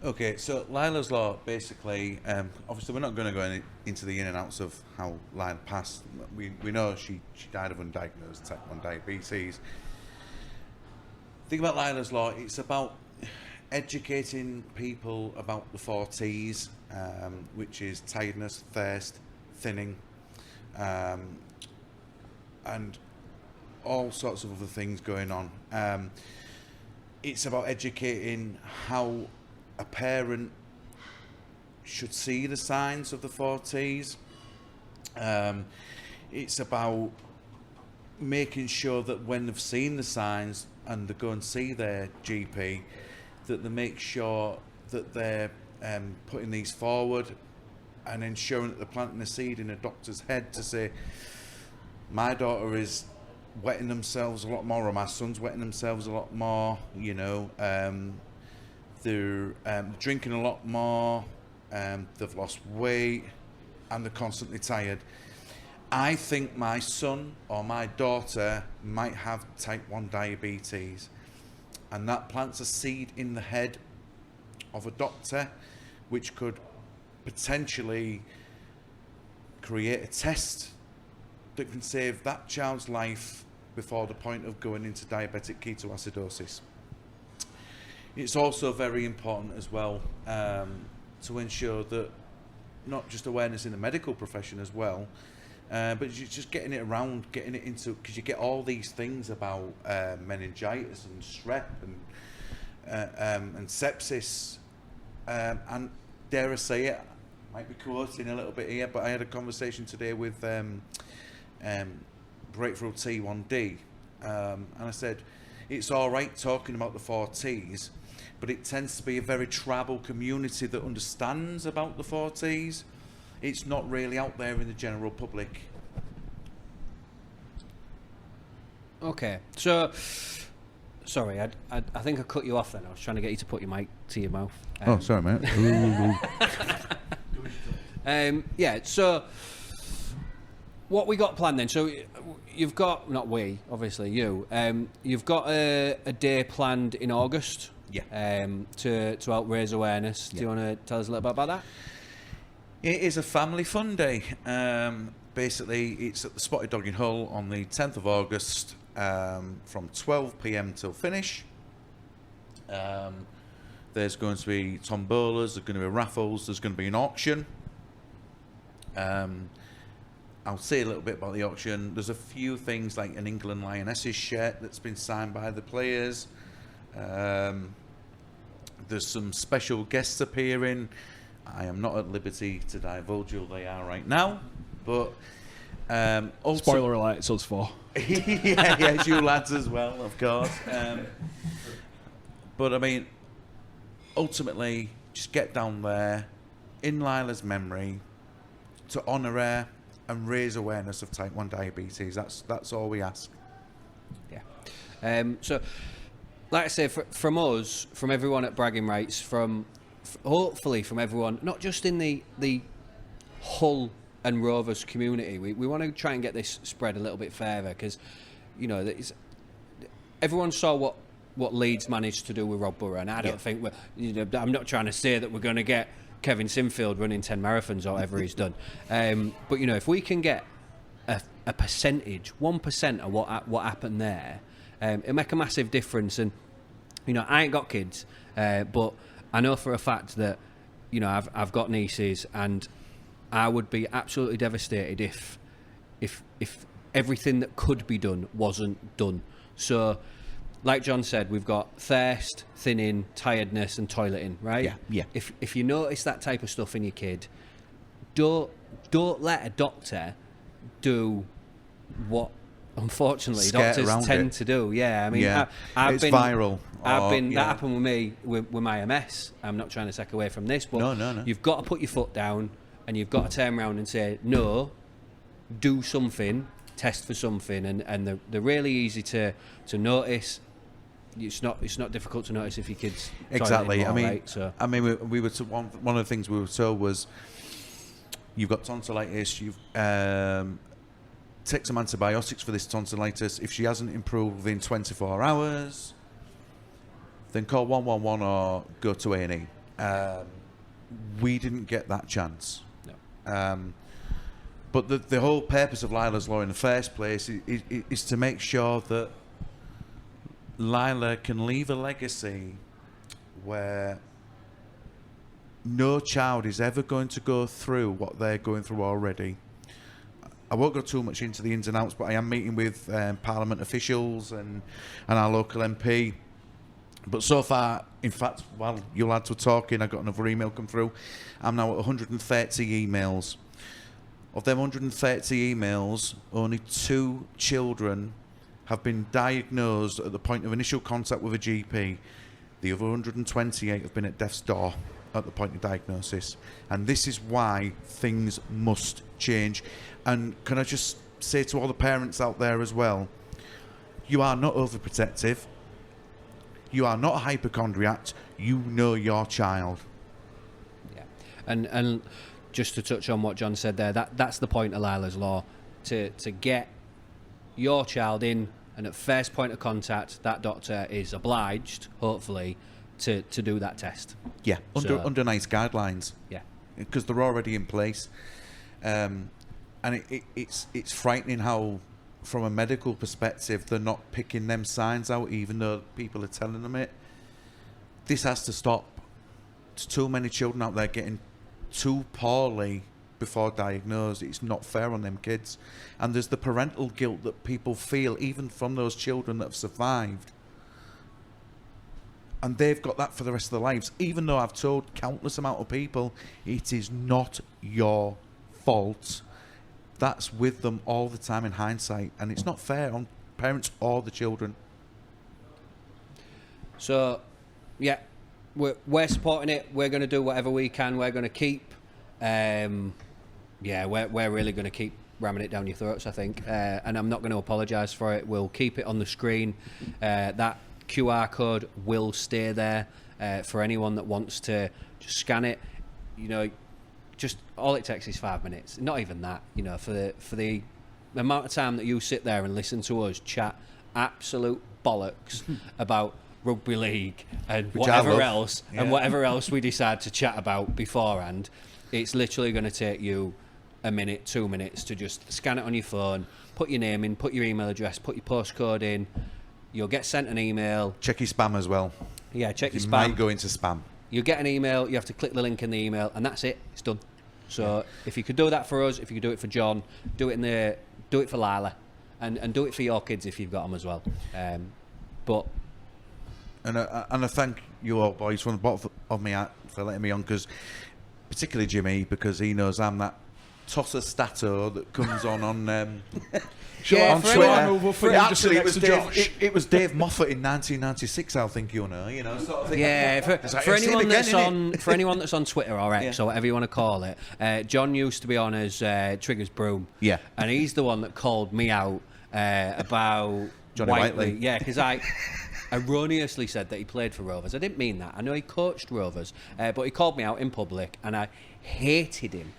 Okay, so Lyla's Law, basically, obviously we're not going to go into the in and outs of how Lyla passed. We know she died of undiagnosed type 1 diabetes. Think about Lyla's Law, it's about educating people about the 4 T's, which is tiredness, thirst, thinning, and all sorts of other things going on. it's about educating how a parent should see the signs of the 4Ts. It's about making sure that when they've seen the signs and they go and see their GP, that they make sure that they're putting these forward and ensuring that they're planting a seed in a doctor's head to say, my daughter is wetting themselves a lot more, or my son's wetting themselves a lot more, you know, they're drinking a lot more, they've lost weight, and they're constantly tired. I think my son or my daughter might have type 1 diabetes, and that plants a seed in the head of a doctor, which could potentially create a test that can save that child's life before the point of going into diabetic ketoacidosis. It's also very important as well to ensure that not just awareness in the medical profession as well, but just getting it around, getting it into, because you get all these things about meningitis and strep and sepsis, and dare I say it, I might be quoting a little bit here, but I had a conversation today with Breakthrough T1D, and I said, it's all right talking about the 4Ts, but it tends to be a very tribal community that understands about the 4Ts. It's not really out there in the general public. Okay, so sorry, I think I cut you off then. I was trying to get you to put your mic to your mouth. Oh, sorry, mate. Yeah, so what we got planned then? So you've got, not we, obviously you. You've got a day planned in August. Yeah. To help raise awareness. Do you want to tell us a little bit about that? It is a family fun day. Basically, it's at the Spotted Dog in Hull on the 10th of August from 12 p.m. till finish. There's going to be tombolas, there's going to be raffles, there's going to be an auction. I'll say a little bit about the auction. There's a few things like an England Lionesses shirt that's been signed by the players. There's some special guests appearing. I am not at liberty to divulge who they are right now, but spoiler alert, it's us four. yeah, it's you lads as well, of course. But I mean, ultimately, just get down there in Lila's memory to honour her and raise awareness of type 1 diabetes. That's all we ask. Yeah. So, like I say, from us, from everyone at Bragging Rights, hopefully from everyone, not just in the Hull and Rovers community, we want to try and get this spread a little bit further, because, you know, everyone saw what Leeds managed to do with Rob Burrow, and I don't think I'm not trying to say that we're going to get Kevin Sinfield running 10 marathons or whatever he's done, but you know, if we can get a percentage, 1% of what happened there, it'll make a massive difference. And you know, I ain't got kids, but I know for a fact that, you know, I've got nieces, and I would be absolutely devastated if everything that could be done wasn't done. So, like John said, we've got thirst, thinning, tiredness, and toileting, right? Yeah. If you notice that type of stuff in your kid, don't let a doctor do what, unfortunately, doctors tend to do. Yeah, I mean, it's viral. That happened with me with my MS. I'm not trying to take away from this, but no. You've got to put your foot down, and you've got to turn around and say, no, do something, test for something, and they're really easy to notice. It's not difficult to notice if your kids exactly. I mean, we were one of the things we were told was, you've got tonsillitis. You've take some antibiotics for this tonsillitis. If she hasn't improved within 24 hours, then call 111 or go to A&E. We didn't get that chance. No. But the whole purpose of Lila's Law in the first place is to make sure that Lila can leave a legacy where no child is ever going to go through what they're going through already. I won't go too much into the ins and outs, but I am meeting with Parliament officials and our local MP But so far, in fact, while you lads were talking, I got another email come through. I'm now at 130 emails. Of them 130 emails, only 2 children have been diagnosed at the point of initial contact with a GP. The other 128 have been at death's door at the point of diagnosis. And this is why things must change. And can I just say to all the parents out there as well, you are not overprotective. You are not a hypochondriac. You know your child. Yeah. And just to touch on what John said there, that's the point of Lila's Law, to get your child in, and at first point of contact, that doctor is obliged, hopefully, to do that test. Yeah, under nice guidelines. Yeah. Because they're already in place. And it's frightening how, from a medical perspective, they're not picking them signs out, even though people are telling them it. This has to stop. There's too many children out there getting too poorly before diagnosed. It's not fair on them kids. And there's the parental guilt that people feel, even from those children that have survived. And they've got that for the rest of their lives. Even though I've told countless amount of people, it is not your fault. That's with them all the time in hindsight. And it's not fair on parents or the children. So, yeah, we're supporting it. We're going to do whatever we can. We're going to keep... we're really going to keep ramming it down your throats, I think. And I'm not going to apologise for it. We'll keep it on the screen. That QR code will stay there for anyone that wants to just scan it. You know, just all it takes is 5 minutes. Not even that. You know, for the amount of time that you sit there and listen to us chat absolute bollocks about Rugby League and whatever else, and whatever else we decide to chat about beforehand, it's literally going to take you a minute, 2 minutes to just scan it on your phone, put your name in, put your email address, put your postcode in. You'll get sent an email. Check your spam as well. Yeah, check your spam. It might go into spam. You get an email, you have to click the link in the email, and that's it. It's done. So if you could do that for us, if you could do it for John, do it for Lyla, and do it for your kids if you've got them as well. And I thank you all boys from the bottom of my heart for letting me on, because particularly Jimmy, because he knows I'm that tosser stato that comes on on Twitter. Actually, it was Dave Moffat in 1996. I think you know, sort of thing. Yeah, for anyone that's on Twitter or X or whatever you want to call it, John used to be on as Trigger's Broom. Yeah, and he's the one that called me out about Johnny Whiteley. Yeah, because I erroneously said that he played for Rovers. I didn't mean that. I know he coached Rovers, but he called me out in public, and I hated him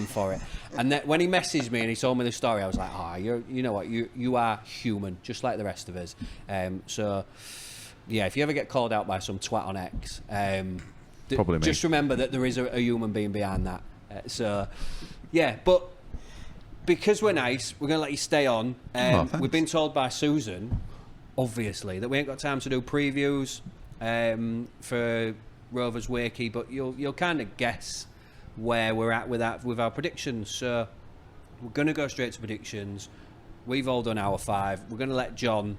for it. And then when he messaged me and he told me the story, I was like, you know what, you are human, just like the rest of us. So, yeah, if you ever get called out by some twat on X, probably me. Just remember that there is a human being behind that. Yeah, but because we're nice, we're going to let you stay on. We've been told by Susan, obviously, that we ain't got time to do previews for Rovers Wakey, but you'll kind of guess where we're at with our predictions. So we're going to go straight to predictions. We've all done our 5. We're going to let John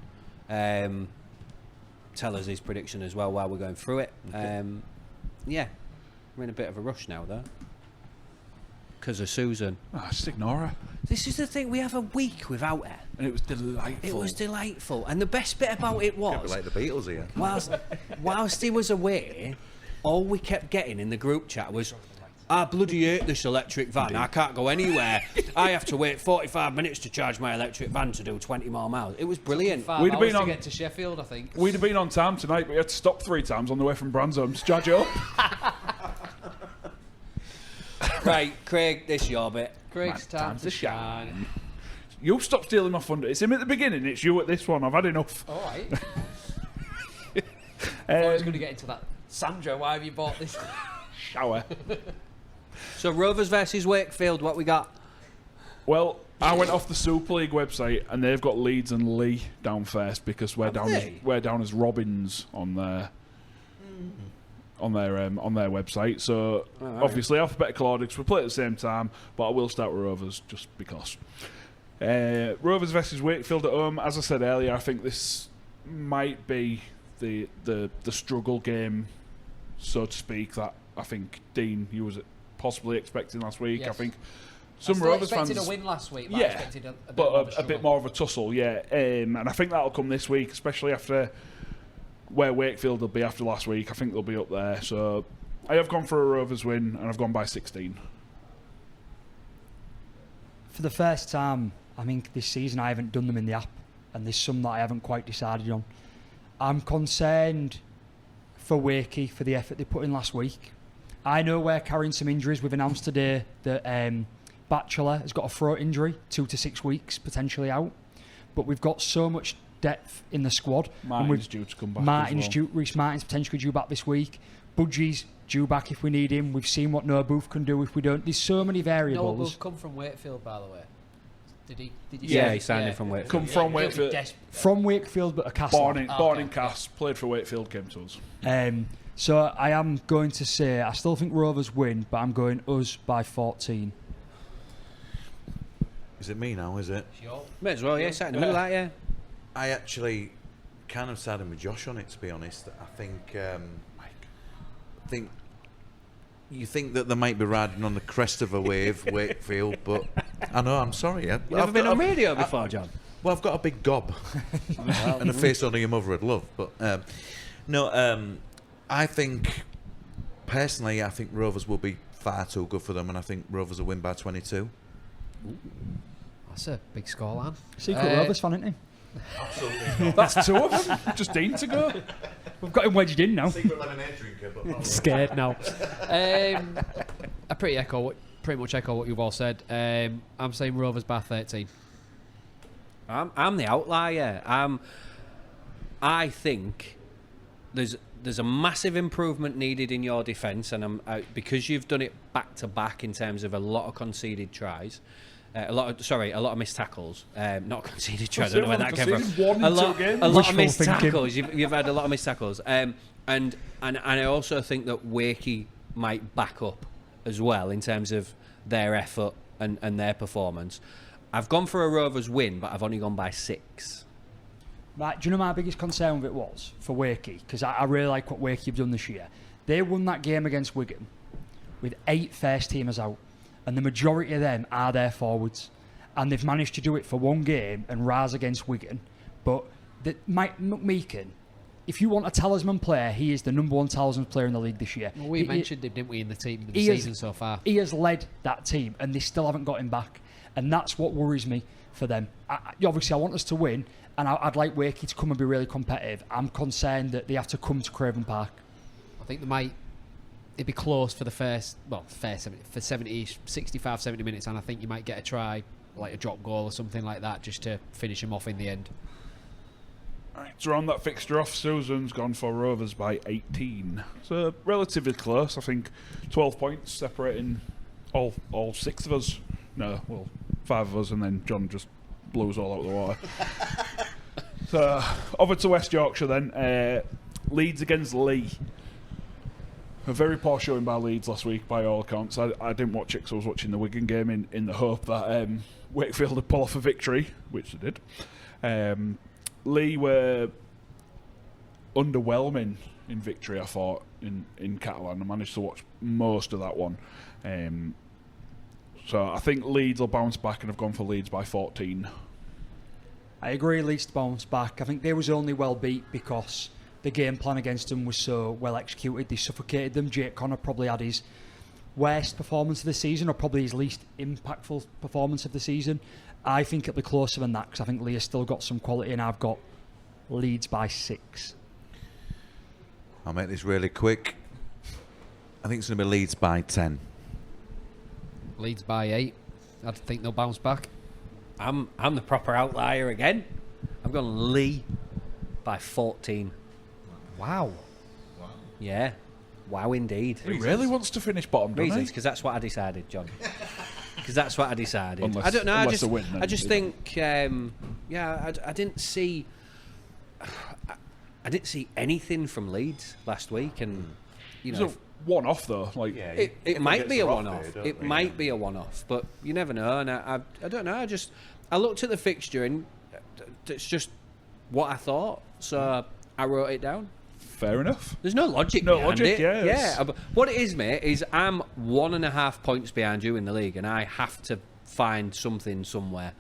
tell us his prediction as well while we're going through it. Okay. We're in a bit of a rush now, though, because of Susan. Just ignore her. This is the thing, we have a week without her. And it was delightful. It was delightful. And the best bit about it was... like the Beatles here. Whilst he was away, all we kept getting in the group chat was, I bloody hate this electric van. I can't go anywhere. I have to wait 45 minutes to charge my electric van to do 20 more miles. It was brilliant. We'd have been to get to Sheffield, I think. We'd have been on time tonight, but we had to stop 3 times on the way from Bransham to charge up. Right, Craig, this is your bit. Craig's time to shine. You stop stealing my thunder. It's him at the beginning, it's you at this one. I've had enough. All right. I was going to get into that. Sandra, why have you bought this? Shower. So Rovers versus Wakefield, what we got? Well, I went off the Super League website and they've got Leeds and Lee down first because we're down as Robins on their website. So obviously alphabetical order because we play at the same time, but I will start with Rovers just because. Rovers versus Wakefield at home. As I said earlier, I think this might be the struggle game, so to speak, that I think Dean, you was possibly expecting last week. Yes. I think I some still Rovers fans expected a win last week, but I yeah, expected a bit but more of a bit more of a tussle, yeah. And I think that'll come this week, especially after where Wakefield will be after last week. I think they'll be up there. So I have gone for a Rovers win, and I've gone by 16. For the first time, I think this season I haven't done them in the app, and there's some that I haven't quite decided on. I'm concerned for Wakey for the effort they put in last week. I know we're carrying some injuries. We've announced today that Batchelor has got a throat injury, 2 to 6 weeks potentially out. But we've got so much depth in the squad. Martin's due to come back. Reece Martin's potentially due back this week. Budgie's due back if we need him. We've seen what Noah Booth can do if we don't. There's so many variables. Noah Booth come from Wakefield, by the way. Did he Yeah, he signed it from Wakefield. Come from Wakefield. From Wakefield, but a Castle. Born in Cass, played for Wakefield, came to us. So I am going to say, I still think Rovers win, but I'm going us by 14. Is it me now, is it? May as well, yeah, sat in the middle of that, yeah. I actually kind of sided with Josh on it, to be honest. I think you think that they might be riding on the crest of a wave, Wakefield, but I know, I'm sorry. You've never been on radio before, John? Well, I've got a big gob and a face only your mother would love. But I think, personally, I think Rovers will be far too good for them, and I think Rovers will win by 22. That's a big scoreline. Secret Rovers fan, isn't he? Absolutely. That's 2 of them. Just Dean to go. We've got him wedged in now. Secret lemonade drinker, but not Scared now. I pretty much echo what you've all said. I'm saying Rovers by 13. I'm the outlier. I think there's a massive improvement needed in your defence, and because you've done it back to back in terms of a lot of conceded tries. A lot of missed tackles. Not conceded tries. I don't know where that came from. A lot of missed tackles. You've had a lot of missed tackles. And I also think that Wakey might back up as well in terms of their effort and their performance. I've gone for a Rovers win, but I've only gone by 6. Right, do you know my biggest concern with it was for Wakey? Because I really like what Wakey have done this year. They won that game against Wigan with 8 first teamers out, and the majority of them are their forwards, and they've managed to do it for one game and rise against Wigan. But Mike McMeekin, if you want a talisman player, he is the number 1 talisman player in the league this year. Well, we mentioned him, didn't we, in the team the season so far? He has led that team, and they still haven't got him back, and that's what worries me for them. Obviously, I want us to win, and I'd like Wakey to come and be really competitive. I'm concerned that they have to come to Craven Park. I think it'd be close for the first 65, 70 minutes, and I think you might get a try, like a drop goal or something like that, just to finish them off in the end. Right, to round that fixture off, Susan's gone for Rovers by 18. So relatively close. I think 12 points separating all 6 of us. No, well, 5 of us, and then John just blew us all out of the water. So over to West Yorkshire then. Leeds against Lee. A very poor showing by Leeds last week, by all accounts. I didn't watch it because I was watching the Wigan game in the hope that Wakefield would pull off a victory, which they did. Lee were underwhelming in victory, I thought, in Catalan. I managed to watch most of that one. So I think Leeds will bounce back, and I've gone for Leeds by 14. I agree, Leeds to bounce back. I think they was only well beat because the game plan against them was so well executed. They suffocated them. Jake Connor probably had his worst performance of the season, or probably his least impactful performance of the season. I think it'll be closer than that because I think Lee has still got some quality, and I've got Leeds by 6. I'll make this really quick. I think it's going to be Leeds by 10. Leeds by 8. I think they'll bounce back. I'm the proper outlier again. I've gone Lee by 14. Wow. Yeah. Wow, indeed. He really wants to finish bottom, doesn't Reasons, he? because that's what I decided, John. Because that's what I decided. Unless, I don't know. I just think, I didn't see. I didn't see anything from Leeds last week, and you know, it's a one-off though. Like it might be a one-off. It might be a one-off, but you never know. And I don't know. I looked at the fixture, and it's just what I thought. So I wrote it down. Fair enough. There's no logic No behind logic, it. yes. Yeah. What it is, mate, is I'm 1.5 points behind you in the league, and I have to find something somewhere.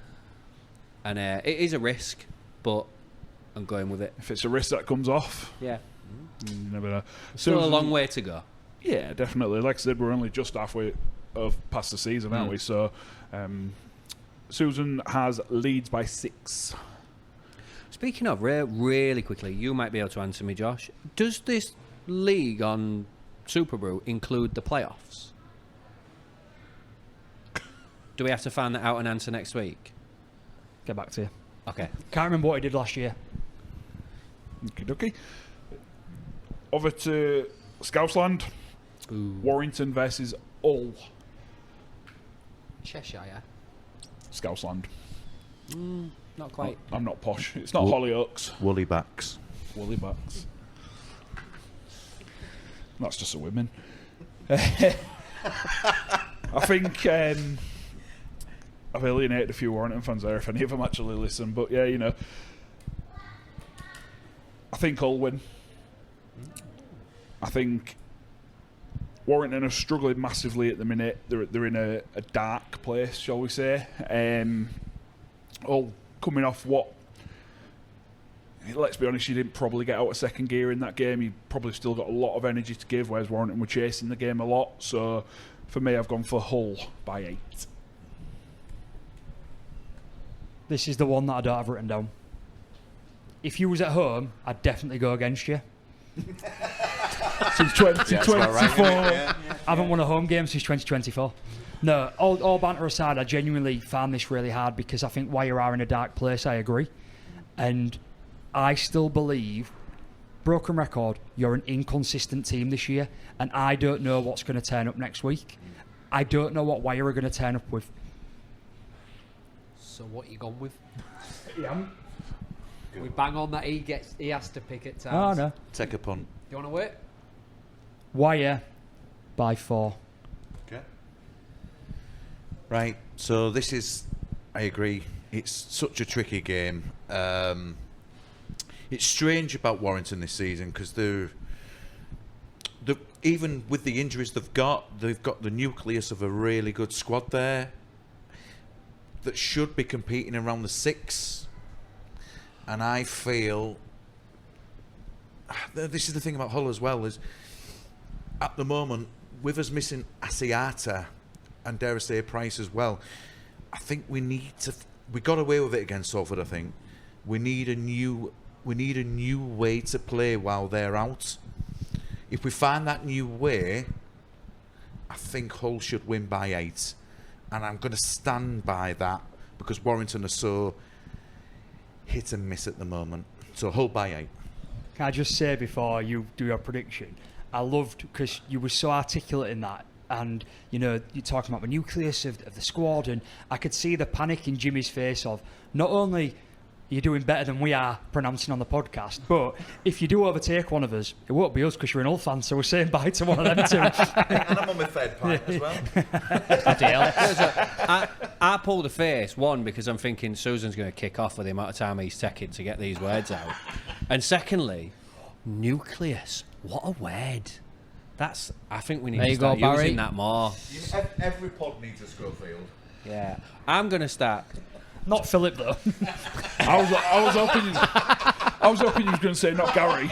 And it is a risk, but I'm going with it. If it's a risk that comes off, Yeah. you never know. Still a Susan- long way to go. Yeah, definitely. Like I said, we're only just halfway past the season, aren't we? So, Susan has leads by 6. Speaking of, really quickly, you might be able to answer me, Josh. Does this league on Super Brew include the playoffs? Do we have to find that out and answer next week? Get back to you. Okay. Can't remember what he did last year. Okie dokie. Over to Scousland. Ooh. Warrington versus Hull. Cheshire, yeah. Scousland. Not quite. I'm not posh. It's not Hollyoaks. Woolly backs. Woolly backs. That's just a women. I think I've alienated a few Warrington fans there if any of them actually listen. But yeah, you know, I think Hull win. I think Warrington are struggling massively at the minute. They're in a dark place, shall we say. Hull coming off what, let's be honest, you didn't probably get out of second gear in that game. You probably still got a lot of energy to give, whereas Warrington were chasing the game a lot. So for me, I've gone for Hull by 8. This is the one that I don't have written down. If you was at home, I'd definitely go against you. Since 2024. I haven't won a home game since 2024. No, all banter aside, I genuinely found this really hard because I think Wire are in a dark place, I agree. And I still believe, broken record, you're an inconsistent team this year, and I don't know what's going to turn up next week. I don't know what Wire are going to turn up with. So what you gone with? Yeah. We bang on that he has to pick at Oh, times. no. Take a punt. Do you want to wait? Wire by 4. Okay. Right, so this is, I agree, it's such a tricky game. It's strange about Warrington this season because they're even with the injuries they've got the nucleus of a really good squad there that should be competing around the 6. And I feel this is the thing about Hull as well, is at the moment with us missing Asiata and dare I say Price as well, I think we got away with it against Salford. I think we need a new way to play while they're out. If we find that new way, I think Hull should win by 8, and I'm going to stand by that because Warrington are so hit and miss at the moment. So Hull by 8. Can I just say before you do your prediction, I loved because you were so articulate in that, and you know you're talking about the nucleus of the squad, and I could see the panic in Jimmy's face of not only you're doing better than we are pronouncing on the podcast, but if you do overtake one of us, it won't be us because you're an Hull fan, so we're saying bye to one of them too. And I'm on my third pint as well. I pulled a face, one, because I'm thinking Susan's going to kick off with the amount of time he's taking to get these words out. And secondly, nucleus. What a word. I think we need to start using that more. Every pod needs a Schofield. Yeah. I'm going to start. Not Philip though. I was hoping you was going to say not Gary.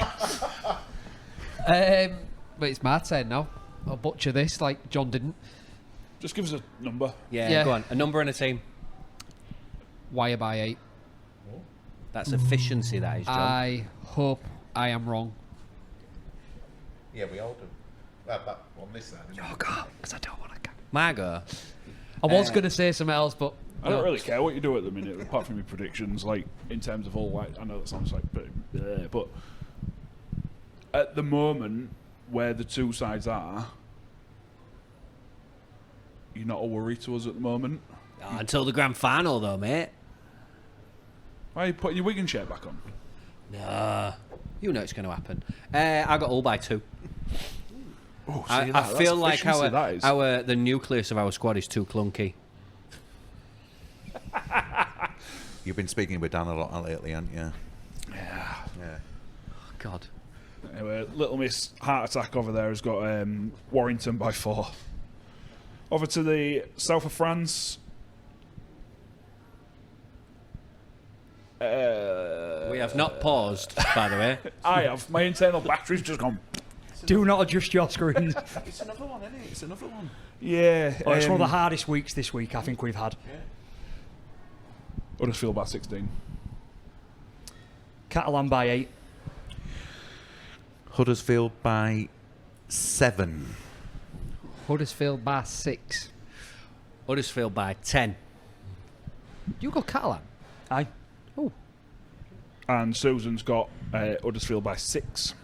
But it's my turn now. I'll butcher this like John didn't. Just give us a number. Yeah, go on. A number and a team. Wire by 8. That's efficiency, that is, John. I hope I am wrong. Yeah, we all do. But on this side. Oh God, because I don't want to go. Margot. I was going to say something else, but I don't really care what you do at the minute, apart from your predictions. Like in terms of all, like I know that sounds like, but at the moment where the two sides are, you're not a worry to us at the moment. Oh, until the grand final, though, mate. Why are you putting your Wigan shirt back on? Nah. You know it's going to happen. I got all by 2. Oh, I feel like the nucleus of our squad is too clunky. You've been speaking with Dan a lot lately, haven't you? Yeah. God. Anyway, Little Miss Heart Attack over there has got Warrington by 4. Over to the south of France. We have not paused, by the way. I have. My internal battery's just gone. Do not adjust your screens. It's another one, isn't it? It's another one. Yeah. Oh, it's one of the hardest weeks this week I think we've had. Huddersfield by 16. Catalan by 8. Huddersfield by 7. Huddersfield by 6. Huddersfield by 10. You got Catalan? Aye. Oh. And Susan's got Huddersfield by 6.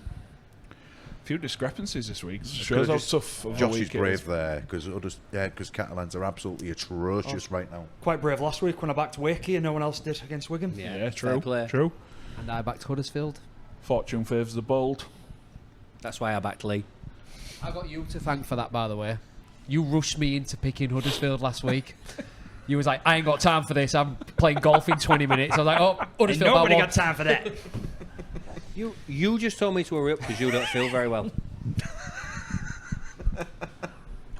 Few discrepancies this week. Shows how tough of a Josh week is it brave is. there because Catalans are absolutely atrocious right now. Quite brave last week when I backed Wakey and no one else did against Wigan. Yeah, fair true. play. True. And I backed Huddersfield. Fortune favours the bold. That's why I backed Lee. I got you to thank for that, by the way. You rushed me into picking Huddersfield last week. You was like, I ain't got time for this. I'm playing golf in 20 minutes. I was like, oh, Huddersfield by 1. Nobody got time for that. You just told me to hurry up because you don't feel very well.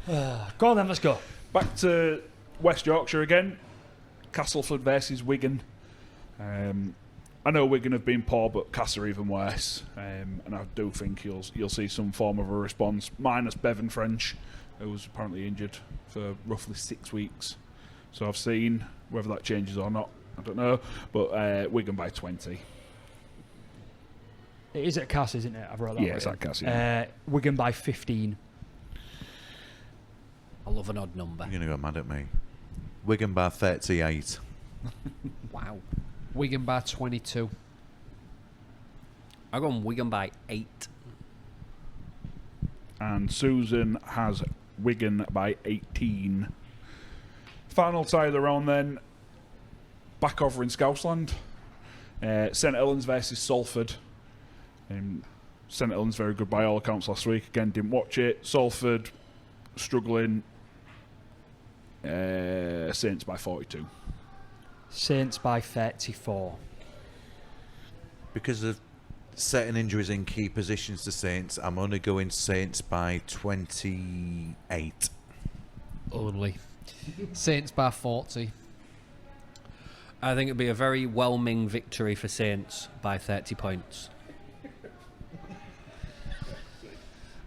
Go on then, let's go. Back to West Yorkshire again. Castleford versus Wigan. I know Wigan have been poor, but Cass are even worse. And I do think you'll see some form of a response, minus Bevan French, who was apparently injured for roughly 6 weeks. So I've seen whether that changes or not. I don't know. But Wigan by 20. It is at Cass, isn't it? I've wrote that. Yeah, right it's in. at Cass, yeah. Wigan by 15. I love an odd number. You're going to go mad at me. Wigan by 38. Wow. Wigan by 22. I've gone Wigan by 8. And Susan has Wigan by 18. Final tie of the round then. Back over in Scousland. St Helens versus Salford. St Helens very good by all accounts last week. Again, didn't watch it. Salford struggling. Saints by 42. Saints by 34. Because of certain injuries in key positions to Saints, I'm only going Saints by 28. Only. Saints by 40. I think it'd be a very whelming victory for Saints by 30 points.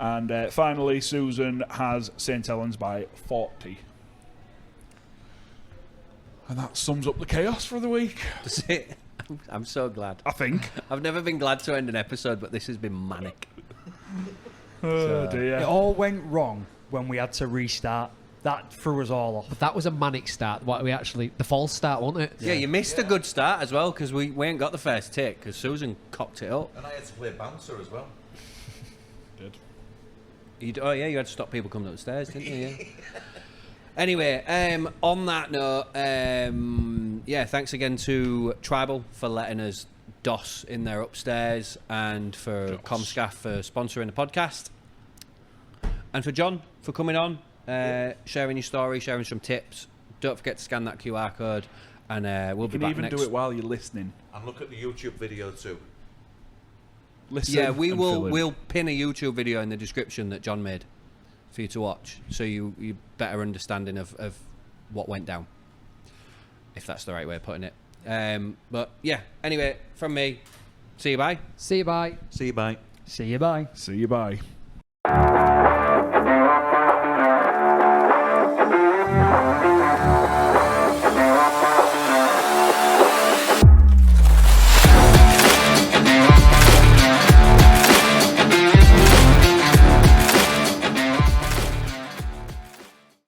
And finally, Susan has St Helens by 40. And that sums up the chaos for the week. Does it? I'm so glad. I think. I've never been glad to end an episode, but this has been manic. Oh It dear. all went wrong when we had to restart. That threw us all off. But that was a manic start. What we actually, the false start, wasn't it? Yeah, you missed a good start as well because we ain't got the first take because Susan cocked it up. And I had to play bouncer as well. Did. Oh yeah, you had to stop people coming upstairs, didn't you? Yeah. Anyway, on that note, yeah, thanks again to Tribal for letting us DOS in their upstairs and for Comscaf for sponsoring the podcast. And for John for coming on, sharing your story, sharing some tips. Don't forget to scan that QR code and we'll be You can back even next do it while you're listening. And look at the YouTube video too. Listen. Yeah, we and will. fill in. We'll pin a YouTube video in the description that John made for you to watch, so you better understanding of what went down, if that's the right way of putting it. But yeah. Anyway, from me, see you bye. See you, bye. See you, bye. See you, bye. See you, bye.